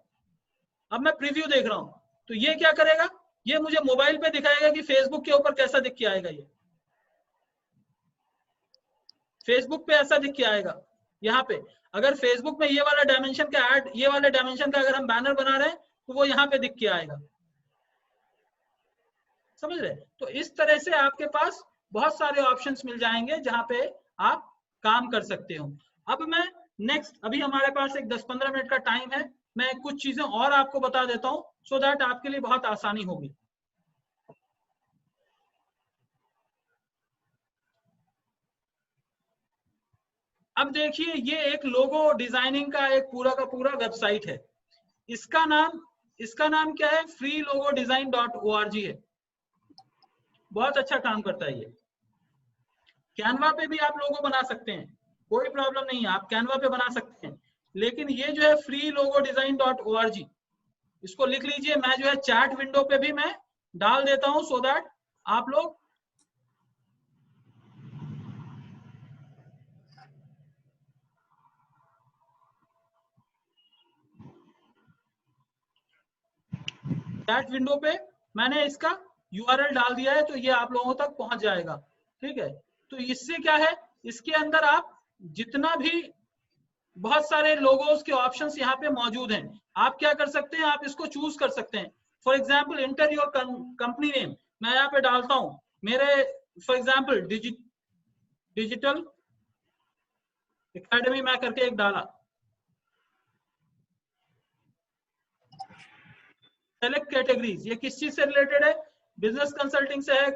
अब मैं प्रीव्यू देख रहा हूं तो ये क्या करेगा, ये मुझे मोबाइल पे दिखाएगा कि फेसबुक के ऊपर कैसा दिख के आएगा। ये फेसबुक पे ऐसा दिख के आएगा। यहाँ पे अगर फेसबुक में ये वाला डायमेंशन का ऐड, ये वाले डायमेंशन का अगर हम बैनर बना रहे हैं तो वो यहाँ पे दिख के आएगा, समझ रहे। तो इस तरह से आपके पास बहुत सारे ऑप्शंस मिल जाएंगे जहां पे आप काम कर सकते हो। अब मैं नेक्स्ट, अभी हमारे पास एक 10-15 मिनट का टाइम है, मैं कुछ चीजें और आपको बता देता हूं सो दैट आपके लिए बहुत आसानी होगी। अब देखिए, ये एक लोगो डिजाइनिंग का एक पूरा का पूरा वेबसाइट है। इसका नाम क्या है, freelogodesign.org है। बहुत अच्छा काम करता है ये। कैनवा पे भी आप लोगो बना सकते हैं, कोई प्रॉब्लम नहीं है, आप कैनवा पे बना सकते हैं। लेकिन ये जो है freelogodesign.org, इसको लिख लीजिए। मैं जो है चैट विंडो पे भी मैं डाल देता हूं सो दैट आप लोग चैट विंडो पे मैंने इसका URL डाल दिया है, तो ये आप लोगों तक पहुंच जाएगा, ठीक है। तो इससे क्या है, इसके अंदर आप जितना भी बहुत सारे लोगोस के ऑप्शंस यहाँ पे मौजूद हैं, आप क्या कर सकते हैं, आप इसको चूज कर सकते हैं। For example inter your company name, मैं यहाँ पे डालता हूँ मेरे, फॉर एग्जाम्पल डिजिटल एकेडमी मैं करके एक डाला। सेलेक्ट कैटेगरीज, ये किस चीज से रिलेटेड है, बिजनेस कंसल्टिंग से है,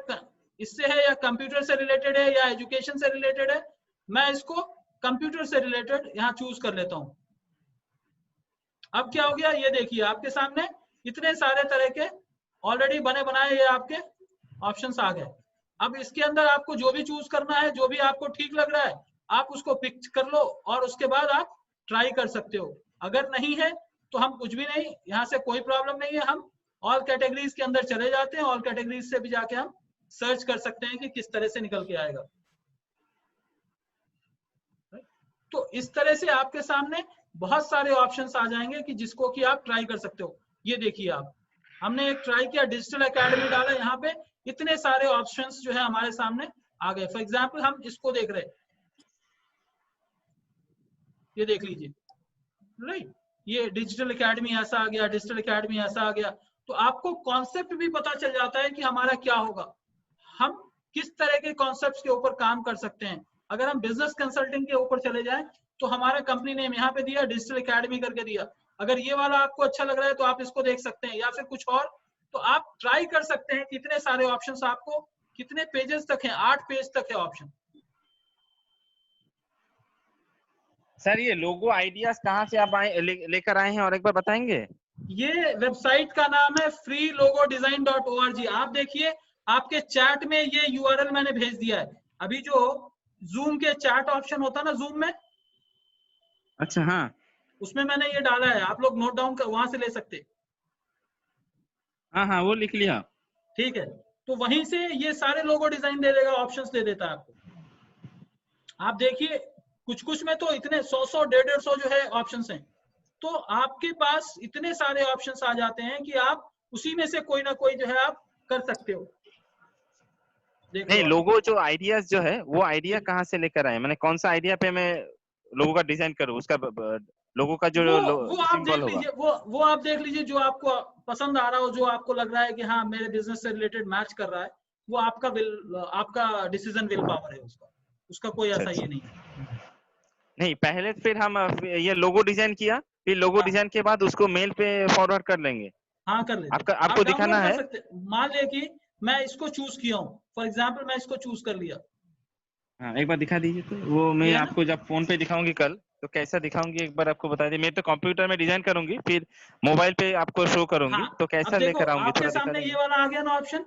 इससे है, या कंप्यूटर से रिलेटेड है, या एजुकेशन से रिलेटेड है। मैं इसको कंप्यूटर से रिलेटेड यहाँ चूज कर लेता हूँ। अब क्या हो गया, ये देखिए आपके सामने इतने सारे तरह के ऑलरेडी बने बनाए ये आपके ऑप्शंस आ गए। अब इसके अंदर आपको जो भी चूज करना है, जो भी आपको ठीक लग रहा है, आप उसको पिक कर लो और उसके बाद आप ट्राई कर सकते हो। अगर नहीं है तो हम कुछ भी नहीं, यहाँ से कोई प्रॉब्लम नहीं है, हम ऑल कैटेगरीज के अंदर चले जाते हैं। ऑल कैटेगरीज से भी जाके हम सर्च कर सकते हैं कि किस तरह से निकल के आएगा। तो इस तरह से आपके सामने बहुत सारे ऑप्शंस आ जाएंगे कि जिसको कि आप ट्राई कर सकते हो। ये देखिए आप, हमने एक ट्राई किया, डिजिटल एकेडमी डाला, यहाँ पे इतने सारे ऑप्शंस जो है हमारे सामने आ गए। फॉर एग्जाम्पल हम इसको देख रहे हैं, ये देख लीजिए, राइट, ये डिजिटल एकेडमी ऐसा आ गया, डिजिटल एकेडमी ऐसा आ गया। तो आपको कॉन्सेप्ट भी पता चल जाता है कि हमारा क्या होगा, हम किस तरह के कॉन्सेप्ट्स के ऊपर काम कर सकते हैं। अगर हम बिजनेस कंसल्टिंग के ऊपर चले जाएं तो हमारा कंपनी नेम यहाँ पे दिया, डिजिटल एकेडमी करके दिया। अगर ये वाला आपको अच्छा लग रहा है तो आप इसको देख सकते हैं, या फिर कुछ और, तो आप ट्राई कर सकते हैं। कितने सारे ऑप्शंस, आपको कितने पेजेस तक हैं, 8 पेज तक है ऑप्शन। सर ये लोगो आइडियाज कहाँ से आप लेकर आए हैं और एक बार बताएंगे? ये वेबसाइट का नाम है freelogodesign.org। आप देखिए आपके चैट में ये URL मैंने भेज दिया है। अभी जो जूम के चैट ऑप्शन होता है ना जूम में, अच्छा हाँ, उसमें मैंने ये डाला है, आप लोग नोट डाउन कर वहां से ले सकते। हाँ हाँ वो लिख लिया, ठीक है। तो वहीं से ये सारे लोगो डिजाइन दे देगा, ऑप्शंस दे देता है आपको। आप देखिए कुछ में तो इतने 100 150 जो है ऑप्शंस हैं। तो आपके पास इतने सारे ऑप्शंस आ जाते हैं कि आप उसी में से कोई ना कोई जो है आप कर सकते हो। नहीं, लोगो जो आइडियाज जो है वो आइडिया कहाँ से लेकर आए, मैंने कौन सा आइडिया पे मैं लोगो का डिजाइन करूँ, उसका लोगो का जो वो आप देख लीजिए, वो आप देख लीजिए जो आपको पसंद आ रहा हो, जो आपको लग रहा है कि हाँ मेरे बिजनेस से रिलेटेड मैच कर रहा है, वो आपका डिसीजन विल पावर है, उसका कोई ऐसा ये नहीं है। नहीं, पहले फिर हम ये लोगो डिजाइन किया, फिर लोगो डिजाइन के बाद उसको मेल पे फॉरवर्ड कर लेंगे। हाँ कर लेते। आपको दिखाना है। मान लिया कि मैं इसको चूज किया हूँ, फॉर एग्जाम्पल मैं इसको चूज कर लिया। हाँ एक बार दिखा दीजिए तो, वो मैं आपको जब फोन पे दिखाऊंगी कल तो कैसा दिखाऊंगी एक बार आपको बता दीजिए। मैं तो कंप्यूटर में डिजाइन करूंगी, फिर मोबाइल पे आपको शो करूंगी। हाँ, तो कैसा लेकर आऊंगी थोड़ा दिखा दीजिए। ये वाला आ गया ना ऑप्शन,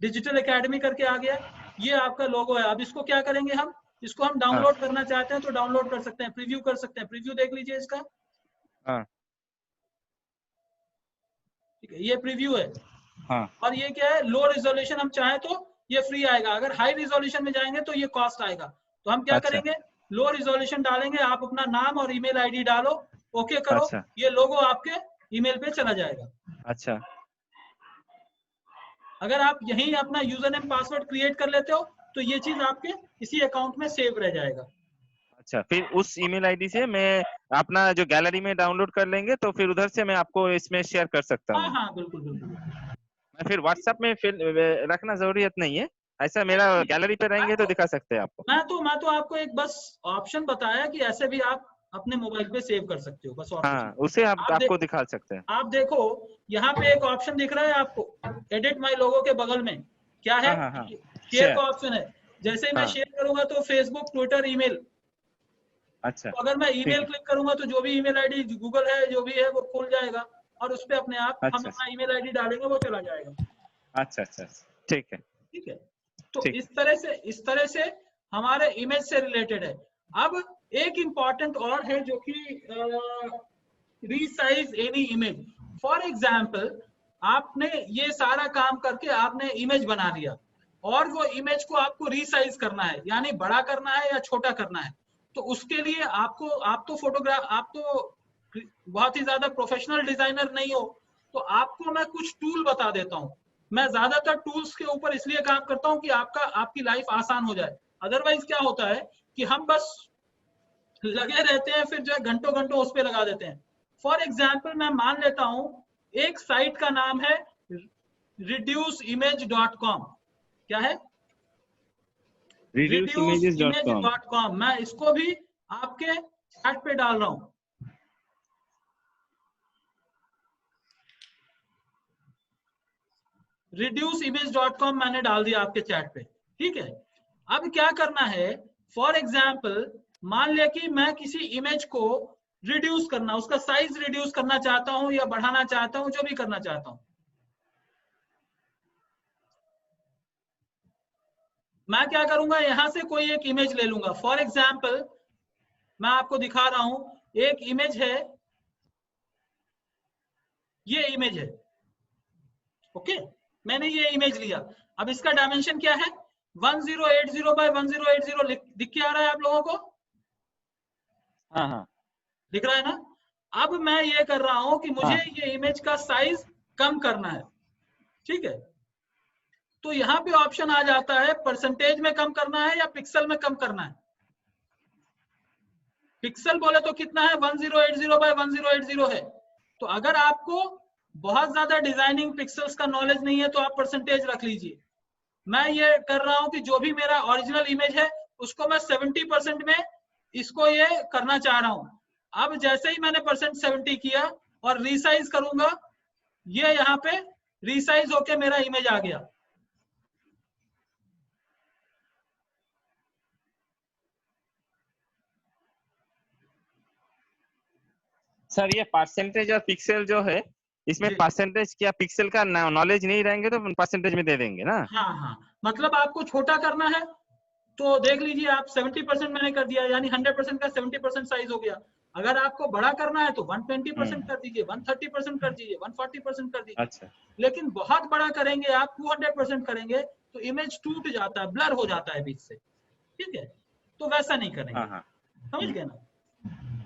डिजिटल एकेडमी करके आ गया, ये आपका लोगो है। अब इसको क्या करेंगे हम, इसको हम डाउनलोड करना चाहते हैं तो डाउनलोड कर सकते हैं, प्रीव्यू कर सकते हैं। प्रीव्यू देख लीजिए इसका। हाँ ठीक है, ये प्रीव्यू है। हाँ। और ये क्या है, लो रिजोल्यूशन हम चाहें तो ये फ्री आएगा, अगर हाई रिजोल्यूशन में जाएंगे तो ये कॉस्ट आएगा। तो हम क्या करेंगे, लो रिजोल्यूशन डालेंगे, आप अपना नाम और ईमेल आईडी डालो, ओके करो, ये लोगो आपके ईमेल पे चला जाएगा। अच्छा, अगर आप यहीं अपना यूजर नेम पासवर्ड क्रिएट कर लेते हो तो ये चीज आपके इसी अकाउंट में सेव रह जाएगा। अच्छा, फिर उस ईमेल आईडी से मैं अपना जो गैलरी में डाउनलोड कर लेंगे तो फिर उधर से मैं आपको इसमें शेयर कर सकता हूँ। हाँ बिल्कुल बिल्कुल। मैं फिर व्हाट्सएप में फिर रखना जरूरत नहीं है, ऐसा मेरा गैलरी पे रहेंगे तो दिखा सकते हैं आपको। मैं तो आपको एक बस ऑप्शन बताया कि ऐसे भी आप अपने मोबाइल पे सेव कर सकते हो, बस। हाँ, उसे आपको दिखा सकते हैं। आप देखो यहाँ पे एक ऑप्शन दिख रहा है आपको, एडिट माय लोगो के बगल में क्या है, शेयर का ऑप्शन है। जैसे ही मैं शेयर करूंगा तो फेसबुक, ट्विटर, ईमेल। अच्छा, तो अगर मैं ईमेल क्लिक करूंगा तो जो भी ईमेल आईडी गूगल है, जो भी है वो खुल जाएगा और उस पे अपने आप हम अपना ईमेल आईडी डालेंगे, वो चला जाएगा। अच्छा, ठीक है। ठीक है, तो इस तरह से हमारे इमेज से रिलेटेड है। अब एक इम्पॉर्टेंट और है जो कि resize any image. For example, आपने ये सारा काम करके आपने इमेज बना लिया और वो इमेज को आपको रीसाइज करना है, यानी बड़ा करना है या छोटा करना है। तो उसके लिए आप तो बहुत ही ज्यादा प्रोफेशनल डिजाइनर नहीं हो, तो आपको मैं कुछ टूल बता देता हूँ। मैं ज्यादातर टूल्स के ऊपर इसलिए काम करता हूँ कि आपकी लाइफ आसान हो जाए। अदरवाइज क्या होता है कि हम बस लगे रहते हैं, फिर जो है घंटों घंटों उस पर लगा देते हैं। फॉर एग्जाम्पल मैं मान लेता हूं एक साइट का नाम है reduceimage.com। क्या है? reduceimage.com। मैं इसको भी आपके चैट पे डाल रहा हूं। reduceimage.com मैंने डाल दिया आपके चैट पे। ठीक है, अब क्या करना है, फॉर एग्जाम्पल मान लिया कि मैं किसी इमेज को रिड्यूस करना, उसका साइज रिड्यूस करना चाहता हूं या बढ़ाना चाहता हूं, जो भी करना चाहता हूं। मैं क्या करूंगा, यहां से कोई एक इमेज ले लूंगा। फॉर एग्जाम्पल मैं आपको दिखा रहा हूं, एक इमेज है, ये इमेज है। ओके, मैंने ये इमेज लिया। अब इसका डायमेंशन क्या है, 1080 बाय 1080 दिख के आ रहा है आप लोगों को? हाँ, दिख रहा है ना? अब मैं ये कर रहा हूं कि मुझे ये इमेज का साइज कम करना है। ठीक है, तो यहाँ पे ऑप्शन आ जाता है परसेंटेज में कम करना है या पिक्सल में कम करना है। पिक्सल बोले तो कितना है, 1080 बाय 1080 है। तो अगर आपको बहुत ज्यादा डिजाइनिंग पिक्सल्स का नॉलेज नहीं है तो आप परसेंटेज रख लीजिए। मैं ये कर रहा हूं कि जो भी मेरा ओरिजिनल इमेज है उसको मैं 70% में इसको ये करना चाह रहा हूं। अब जैसे ही मैंने %70 किया और रीसाइज करूंगा, ये यहाँ पे रीसाइज होके मेरा इमेज आ गया। सर ये परसेंटेज और पिक्सल जो है, इसमें परसेंटेज क्या पिक्सल का नॉलेज नहीं रहेंगे तो परसेंटेज में दे देंगे ना? हाँ, मतलब आपको छोटा करना है तो देख लीजिए आप 70% मैंने कर दिया, यानी 100% का 70% साइज हो गया। अगर आपको बड़ा करना है तो 120% कर दीजिए, 130% कर दीजिए, 140% कर दीजिए। अच्छा। लेकिन बहुत बड़ा करेंगे आप, 200% करेंगे तो इमेज टूट जाता है, ब्लर हो जाता है बीच से। ठीक है, तो वैसा नहीं करेंगे। समझ गए ना?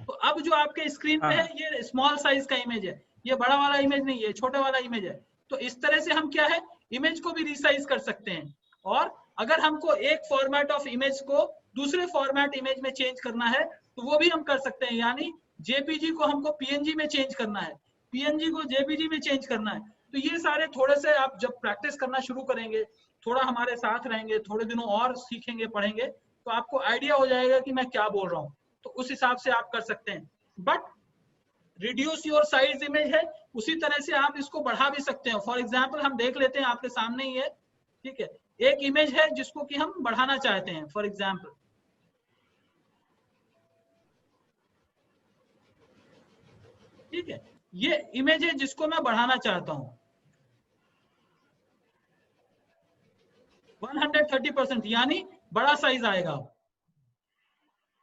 तो अब जो आपके स्क्रीन पे है ये स्मॉल साइज का इमेज है, ये बड़ा वाला इमेज नहीं है, छोटा वाला इमेज है। तो इस तरह से हम क्या है, इमेज को भी रिसाइज कर सकते हैं। और अगर हमको एक फॉर्मेट ऑफ इमेज को दूसरे फॉर्मेट इमेज में चेंज करना है तो वो भी हम कर सकते हैं। यानी जेपीजी को हमको पीएनजी में चेंज करना है, PNG को JPG में चेंज करना है। तो ये सारे थोड़े से आप जब प्रैक्टिस करना शुरू करेंगे, थोड़ा हमारे साथ रहेंगे, थोड़े दिनों और सीखेंगे पढ़ेंगे, तो आपको आइडिया हो जाएगा कि मैं क्या बोल रहा हूँ, तो उस हिसाब से आप कर सकते हैं। But reduce your size image है, उसी तरह से आप इसको बढ़ा भी सकते हैं। फॉर एग्जाम्पल हम देख लेते हैं, आपके सामने ही है, ठीक है, एक इमेज है जिसको कि हम बढ़ाना चाहते हैं। फॉर एग्जाम्पल ठीक है, ये इमेज है जिसको मैं बढ़ाना चाहता हूं 130%, यानी बड़ा साइज आएगा।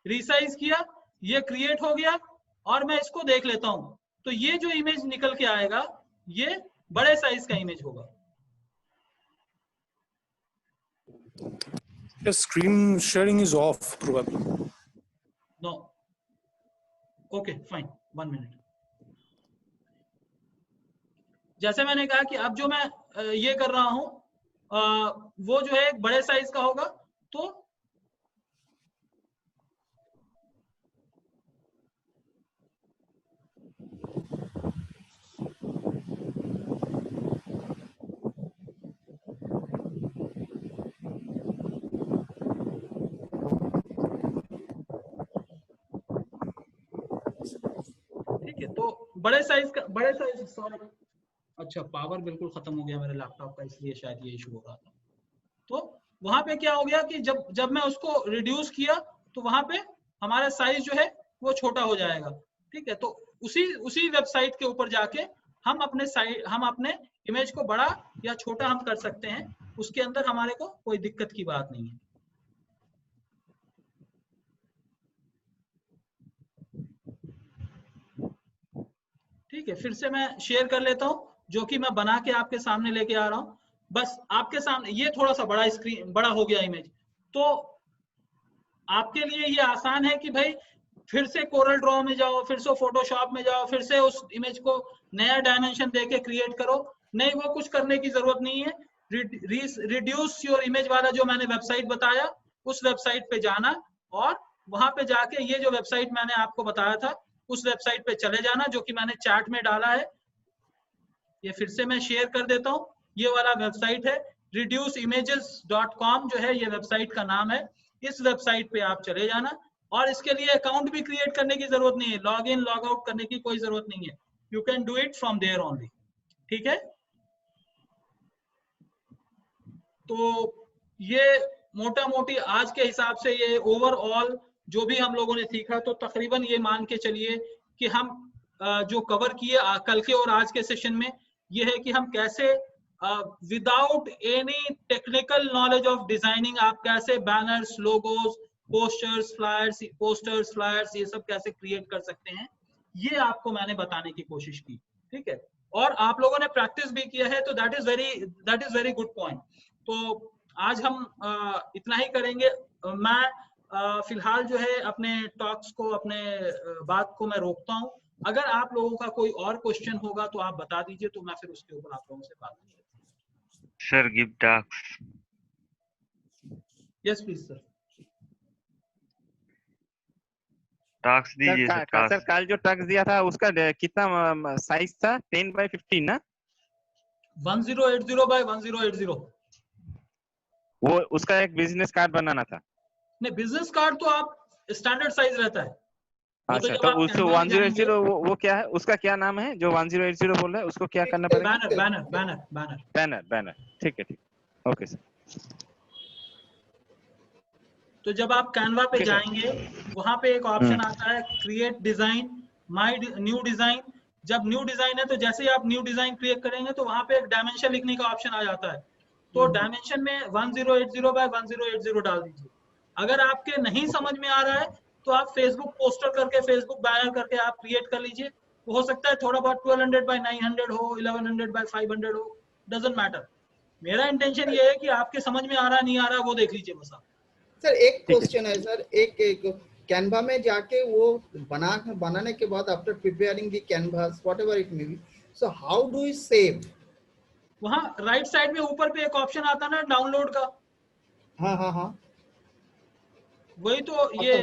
रीसाइज किया, ये क्रिएट हो गया, और मैं इसको देख लेता हूं, तो ये जो इमेज निकल के आएगा ये बड़े साइज का इमेज होगा। The screen sharing is off probably. No. Okay, fine. 1 minute. जैसे मैंने कहा कि अब जो मैं ये कर रहा हूं वो जो है एक बड़े साइज का होगा, तो ठीक है, तो बड़े साइज सॉरी, अच्छा पावर बिल्कुल खत्म हो गया मेरे लैपटॉप का, इसलिए शायद ये इशू हो रहा था। तो वहां पे क्या हो गया कि जब मैं उसको रिड्यूस किया, तो वहां पे हमारा साइज जो है वो छोटा हो जाएगा। ठीक है, तो उसी वेबसाइट के ऊपर जाके हम अपने इमेज को बड़ा या छोटा हम कर सकते हैं, उसके अंदर हमारे को कोई दिक्कत की बात नहीं है। ठीक है, फिर से मैं शेयर कर लेता हूं, जो कि मैं बना के आपके सामने लेके आ रहा हूं। बस आपके सामने ये थोड़ा सा बड़ा हो गया इमेज, तो आपके लिए ये आसान है कि भाई फिर से कोरल ड्रॉ में जाओ, फिर से फोटोशॉप में जाओ, फिर से उस इमेज को नया डायमेंशन देके क्रिएट करो। नहीं, वो कुछ करने की जरूरत नहीं है। रिड्यूस योर इमेज वाला जो मैंने वेबसाइट बताया, उस वेबसाइट पे जाना, और वहां पे जाके ये जो वेबसाइट मैंने आपको बताया था उस वेबसाइट पे चले जाना, जो कि मैंने चैट में डाला है। ये फिर से मैं शेयर कर देता हूँ, ये वाला वेबसाइट है reduceimages.com, जो है ये वेबसाइट का नाम है। इस वेबसाइट पे आप चले जाना, और इसके लिए अकाउंट भी क्रिएट करने की जरूरत नहीं है, लॉग इन लॉग आउट करने की कोई जरूरत नहीं है। You can do it from there only. ठीक है, तो ये मोटा मोटी आज के हिसाब से ये ओवरऑल जो भी हम लोगों ने सीखा, तो तकरीबन ये मान के चलिए कि हम जो कवर किए कल के और आज के सेशन में, ये है कि हम कैसे without any technical knowledge of designing आप कैसे बैनर्स, लोगोस, पोस्टर्स, फ्लायर्स ये सब कैसे क्रिएट कर सकते हैं, ये आपको मैंने बताने की कोशिश की। ठीक है, और आप लोगों ने प्रैक्टिस भी किया है, तो that is very good point. तो आज हम इतना ही करेंगे। मैं फिलहाल जो है अपने टॉक्स को, अपने बात को मैं रोकता हूं। अगर आप लोगों का कोई और क्वेश्चन होगा तो आप बता दीजिए, तो मैं फिर उसके ऊपर आप लोगों से बात करूंगा। Sir give talks. Yes please sir. Talks दीजिए सर। कल जो टॉक्स दिया था उसका कितना साइज था? 10x15 ना? 1080 by 1080। वो उसका एक बिजनेस कार्ड बनाना था। नहीं, बिजनेस कार्ड तो आप स्टैंडर्ड साइज रहता है। अच्छा, तो उस 1080 वो क्या है, उसका क्या नाम है जो 1080 बोल रहा है, उसको क्या करना पड़ेगा? बैनर। ठीक है, ओके सर। तो जब आप कैनवा पे जाएंगे, वहां पे एक ऑप्शन आता है create design, my new design. जब न्यू डिजाइन है, तो जैसे ही आप न्यू डिजाइन क्रिएट करेंगे, तो वहां पे एक डायमेंशन लिखने का ऑप्शन आ जाता है। तो डायमेंशन में 1080 by 1080 डाल दीजिए। अगर आपके नहीं समझ में आ रहा है, तो आप फेसबुक पोस्टर करके, फेसबुक बैनर करके आप क्रिएट कर लीजिए। हो सकता है थोड़ा बहुत 1200 by 900 हो, 1100 by 500 हो, डजंट मैटर। मेरा इंटेंशन ये है कि आपके समझ में आ रहा नहीं आ रहा वो देख लीजिए बस आप। सर एक क्वेश्चन है सर, एक कैनवा में जाके वो बनाने के बाद after preparing the canvas whatever it may be, so how do you save? वहां राइट साइड में ऊपर पे एक ऑप्शन आता ना डाउनलोड का। हाँ वही तो ये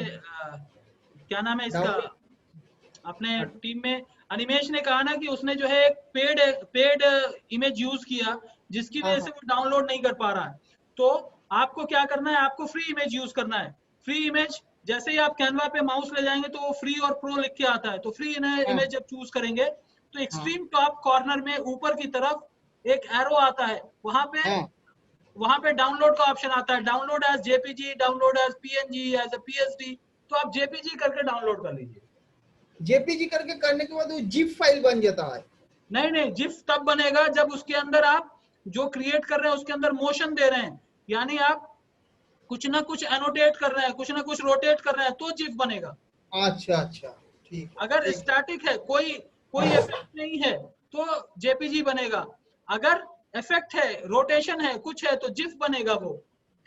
क्या नाम है इसका, अपने टीम में अनिमेश ने कहा ना कि उसने जो है एक पेड इमेज यूज किया जिसकी वजह से वो डाउनलोड नहीं कर पा रहा है। तो आपको क्या करना है, आपको फ्री इमेज यूज करना है। फ्री इमेज जैसे ही आप कैनवा पे माउस ले जाएंगे तो वो फ्री और प्रो लिख के आता है। तो फ्री इमेज जब चूज करेंगे तो एक्सट्रीम टॉप कॉर्नर में ऊपर की तरफ एक एरो आता है, वहां पे डाउनलोड का ऑप्शन आता है, download as JPG, download as PNG, as a PSD. तो आप जेपीजी करके डाउनलोड कर लीजिए। जेपीजी करके करने के बाद वो जिप फाइल बन जाता है? नहीं, जिप तब बनेगा जब उसके अंदर आप जो क्रिएट कर रहे हैं उसके अंदर मोशन दे रहे हैं, यानी आप कुछ ना कुछ एनोटेट कर रहे हैं, कुछ ना कुछ रोटेट कर रहे हैं, तो जिप बनेगा। अच्छा, ठीक है। अगर स्टैटिक है, कोई इफेक्ट नहीं है, तो जेपीजी बनेगा। अगर इफेक्ट है, रोटेशन है, कुछ है, तो जिफ बनेगा वो।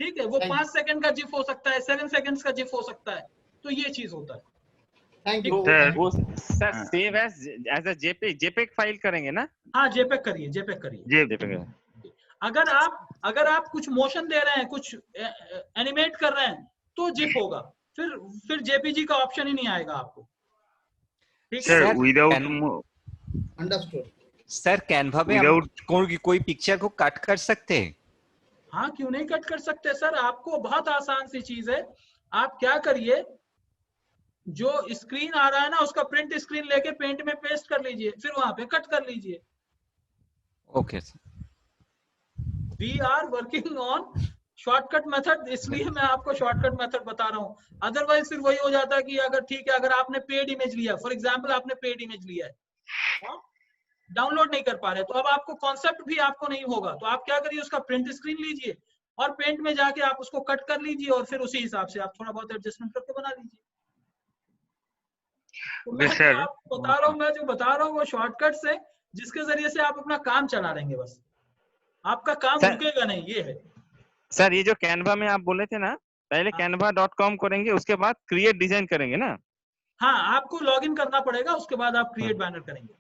ठीक है, वो 5 सेकंड का जिफ हो सकता है, 7 सेकंड्स का जिफ हो सकता है। तो ये चीज होता है। Thank you. वो sir save as a JPEG file करेंगे ना? हाँ, जेपेग करिए। अगर आप कुछ मोशन दे रहे हैं, कुछ एनिमेट कर रहे हैं, तो जिप होगा। फिर जेपीजी का ऑप्शन ही नहीं आएगा आपको। ठीक है sir, without understood. Sir Canva में कोई पिक्चर को कट कर सकते हैं? हाँ, क्यों नहीं कट कर सकते सर। आपको बहुत आसान सी चीज है। आप क्या करिए, जो स्क्रीन आ रहा है ना उसका प्रिंट स्क्रीन लेके पेंट में पेस्ट कर लीजिए, फिर वहां पे कट कर लीजिए। Okay sir. We are working on shortcut method, इसलिए मैं आपको शॉर्टकट मेथड बता रहा हूँ। अदरवाइज फिर वही हो जाता है कि अगर ठीक है, अगर आपने पेड इमेज लिया, फॉर एग्जांपल आपने पेड इमेज लिया है, डाउनलोड नहीं कर पा रहे, तो अब आपको कॉन्सेप्ट भी आपको नहीं होगा। तो आप क्या करिए, उसका प्रिंट स्क्रीन लीजिए और पेंट में जाके आप उसको कट कर लीजिए और फिर उसी हिसाब से आप थोड़ा बहुत एडजस्टमेंट करके बना लीजिए। तो मैं आपको बता रहा हूँ, मैं जो बता रहा हूँ वो शॉर्टकट से, जिसके जरिए से आप अपना काम चला लेंगे, बस आपका काम रुकेगा नहीं। ये है सर, ये जो कैनवा में आप बोले थे ना, पहले canva.com करेंगे, उसके बाद क्रिएट डिजाइन करेंगे ना? हाँ, आपको लॉगिन करना पड़ेगा, उसके बाद आप क्रिएट बैनर करेंगे।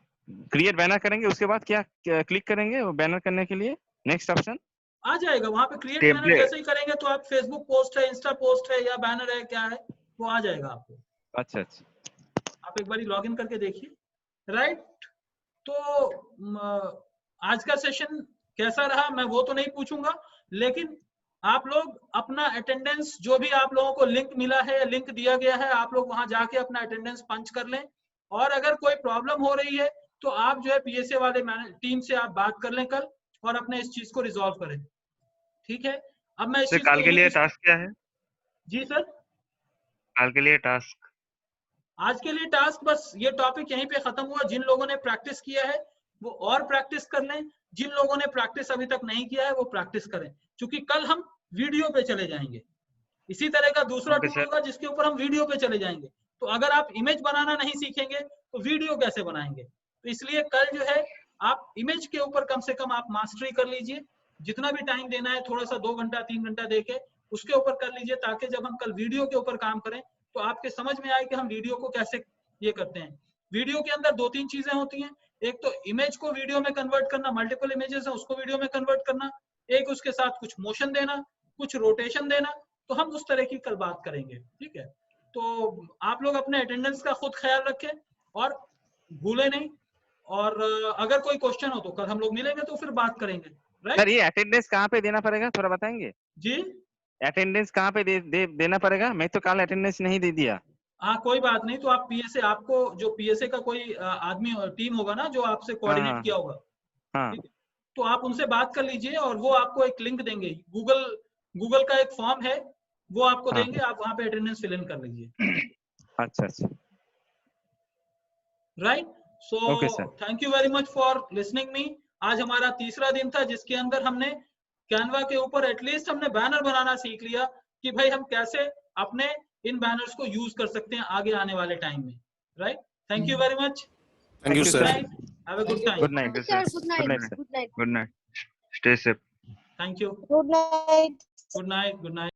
क्रिएट बैनर करेंगे, उसके बाद क्या क्लिक करेंगे वो बैनर करने के लिए? नेक्स्ट ऑप्शन आ जाएगा वहां पे। क्रिएट बैनर जैसे ही करेंगे तो आप फेसबुक पोस्ट है, इंस्टा पोस्ट है या बैनर है, क्या है, वो आ जाएगा आपको। अच्छा, आप एक बार लॉगिन करके देखिए। राइट, तो आज का सेशन कैसा रहा मैं वो तो नहीं पूछूंगा, लेकिन आप लोग अपना अटेंडेंस, जो भी आप लोगों को लिंक मिला है, लिंक दिया गया है, आप लोग वहां जाके अपना अटेंडेंस पंच कर लें। और अगर कोई प्रॉब्लम हो रही है तो आप जो है पीएसए वाले टीम से आप बात कर लें कल, और अपने इस चीज को रिजॉल्व करें। ठीक है, अब मैं इस चीज कल के लिए टास्क क्या है? जी सर, कल के लिए टास्क, आज के लिए टास्क बस ये टॉपिक यहीं पे खत्म हुआ। जिन लोगों ने प्रैक्टिस किया है वो और प्रैक्टिस कर लें, जिन लोगों ने प्रैक्टिस अभी तक नहीं किया है वो प्रैक्टिस करें, क्योंकि कल हम वीडियो पे चले जाएंगे। इसी तरह का दूसरा टूल होगा जिसके ऊपर हम वीडियो पे चले जाएंगे। तो अगर आप इमेज बनाना नहीं सीखेंगे तो वीडियो कैसे बनाएंगे? तो इसलिए कल जो है आप इमेज के ऊपर कम से कम आप मास्टरी कर लीजिए। जितना भी टाइम देना है, थोड़ा सा 2 घंटा 3 घंटा देके उसके ऊपर कर लीजिए, ताकि जब हम कल वीडियो के ऊपर काम करें तो आपके समझ में आए कि हम वीडियो को कैसे ये करते हैं। वीडियो के अंदर 2-3 चीजें होती हैं। एक तो इमेज को वीडियो में कन्वर्ट करना, मल्टीपल इमेजेस है उसको वीडियो में कन्वर्ट करना, एक उसके साथ कुछ मोशन देना, कुछ रोटेशन देना। तो हम उस तरह की कल बात करेंगे। ठीक है, तो आप लोग अपने अटेंडेंस का खुद ख्याल रखें और भूले नहीं। और अगर कोई क्वेश्चन हो तो कल हम लोग मिलेंगे तो फिर बात करेंगे। राइट सर, ये अटेंडेंस कहाँ पे देना पड़ेगा, थोड़ा बताएंगे? जी, अटेंडेंस कहाँ पे देना पड़ेगा? मैं तो कल अटेंडेंस नहीं दे दिया। हाँ, कोई बात नहीं। तो आप पीएसए, आपको जो पीएसए का कोई आदमी टीम होगा ना जो आपसे कोऑर्डिनेट किया होगा, ठीक है, तो आप उनसे बात कर लीजिए और वो आपको एक लिंक देंगे। गूगल का एक फॉर्म है, वो आपको देंगे, आप वहां पे अटेंडेंस फिल इन कर लीजिए। अच्छा, right, so thank you very much for listening me. आज हमारा तीसरा दिन था जिसके अंदर हमने कैनवा के ऊपर एटलीस्ट हमने बैनर बनाना सीख लिया कि भाई हम कैसे अपने इन बैनर्स को यूज कर सकते हैं आगे आने वाले टाइम में। Right, thank you very much. Thank you sir. Have a good time. Good night sir, good night, stay safe. Thank you. Good night. Good night, good night.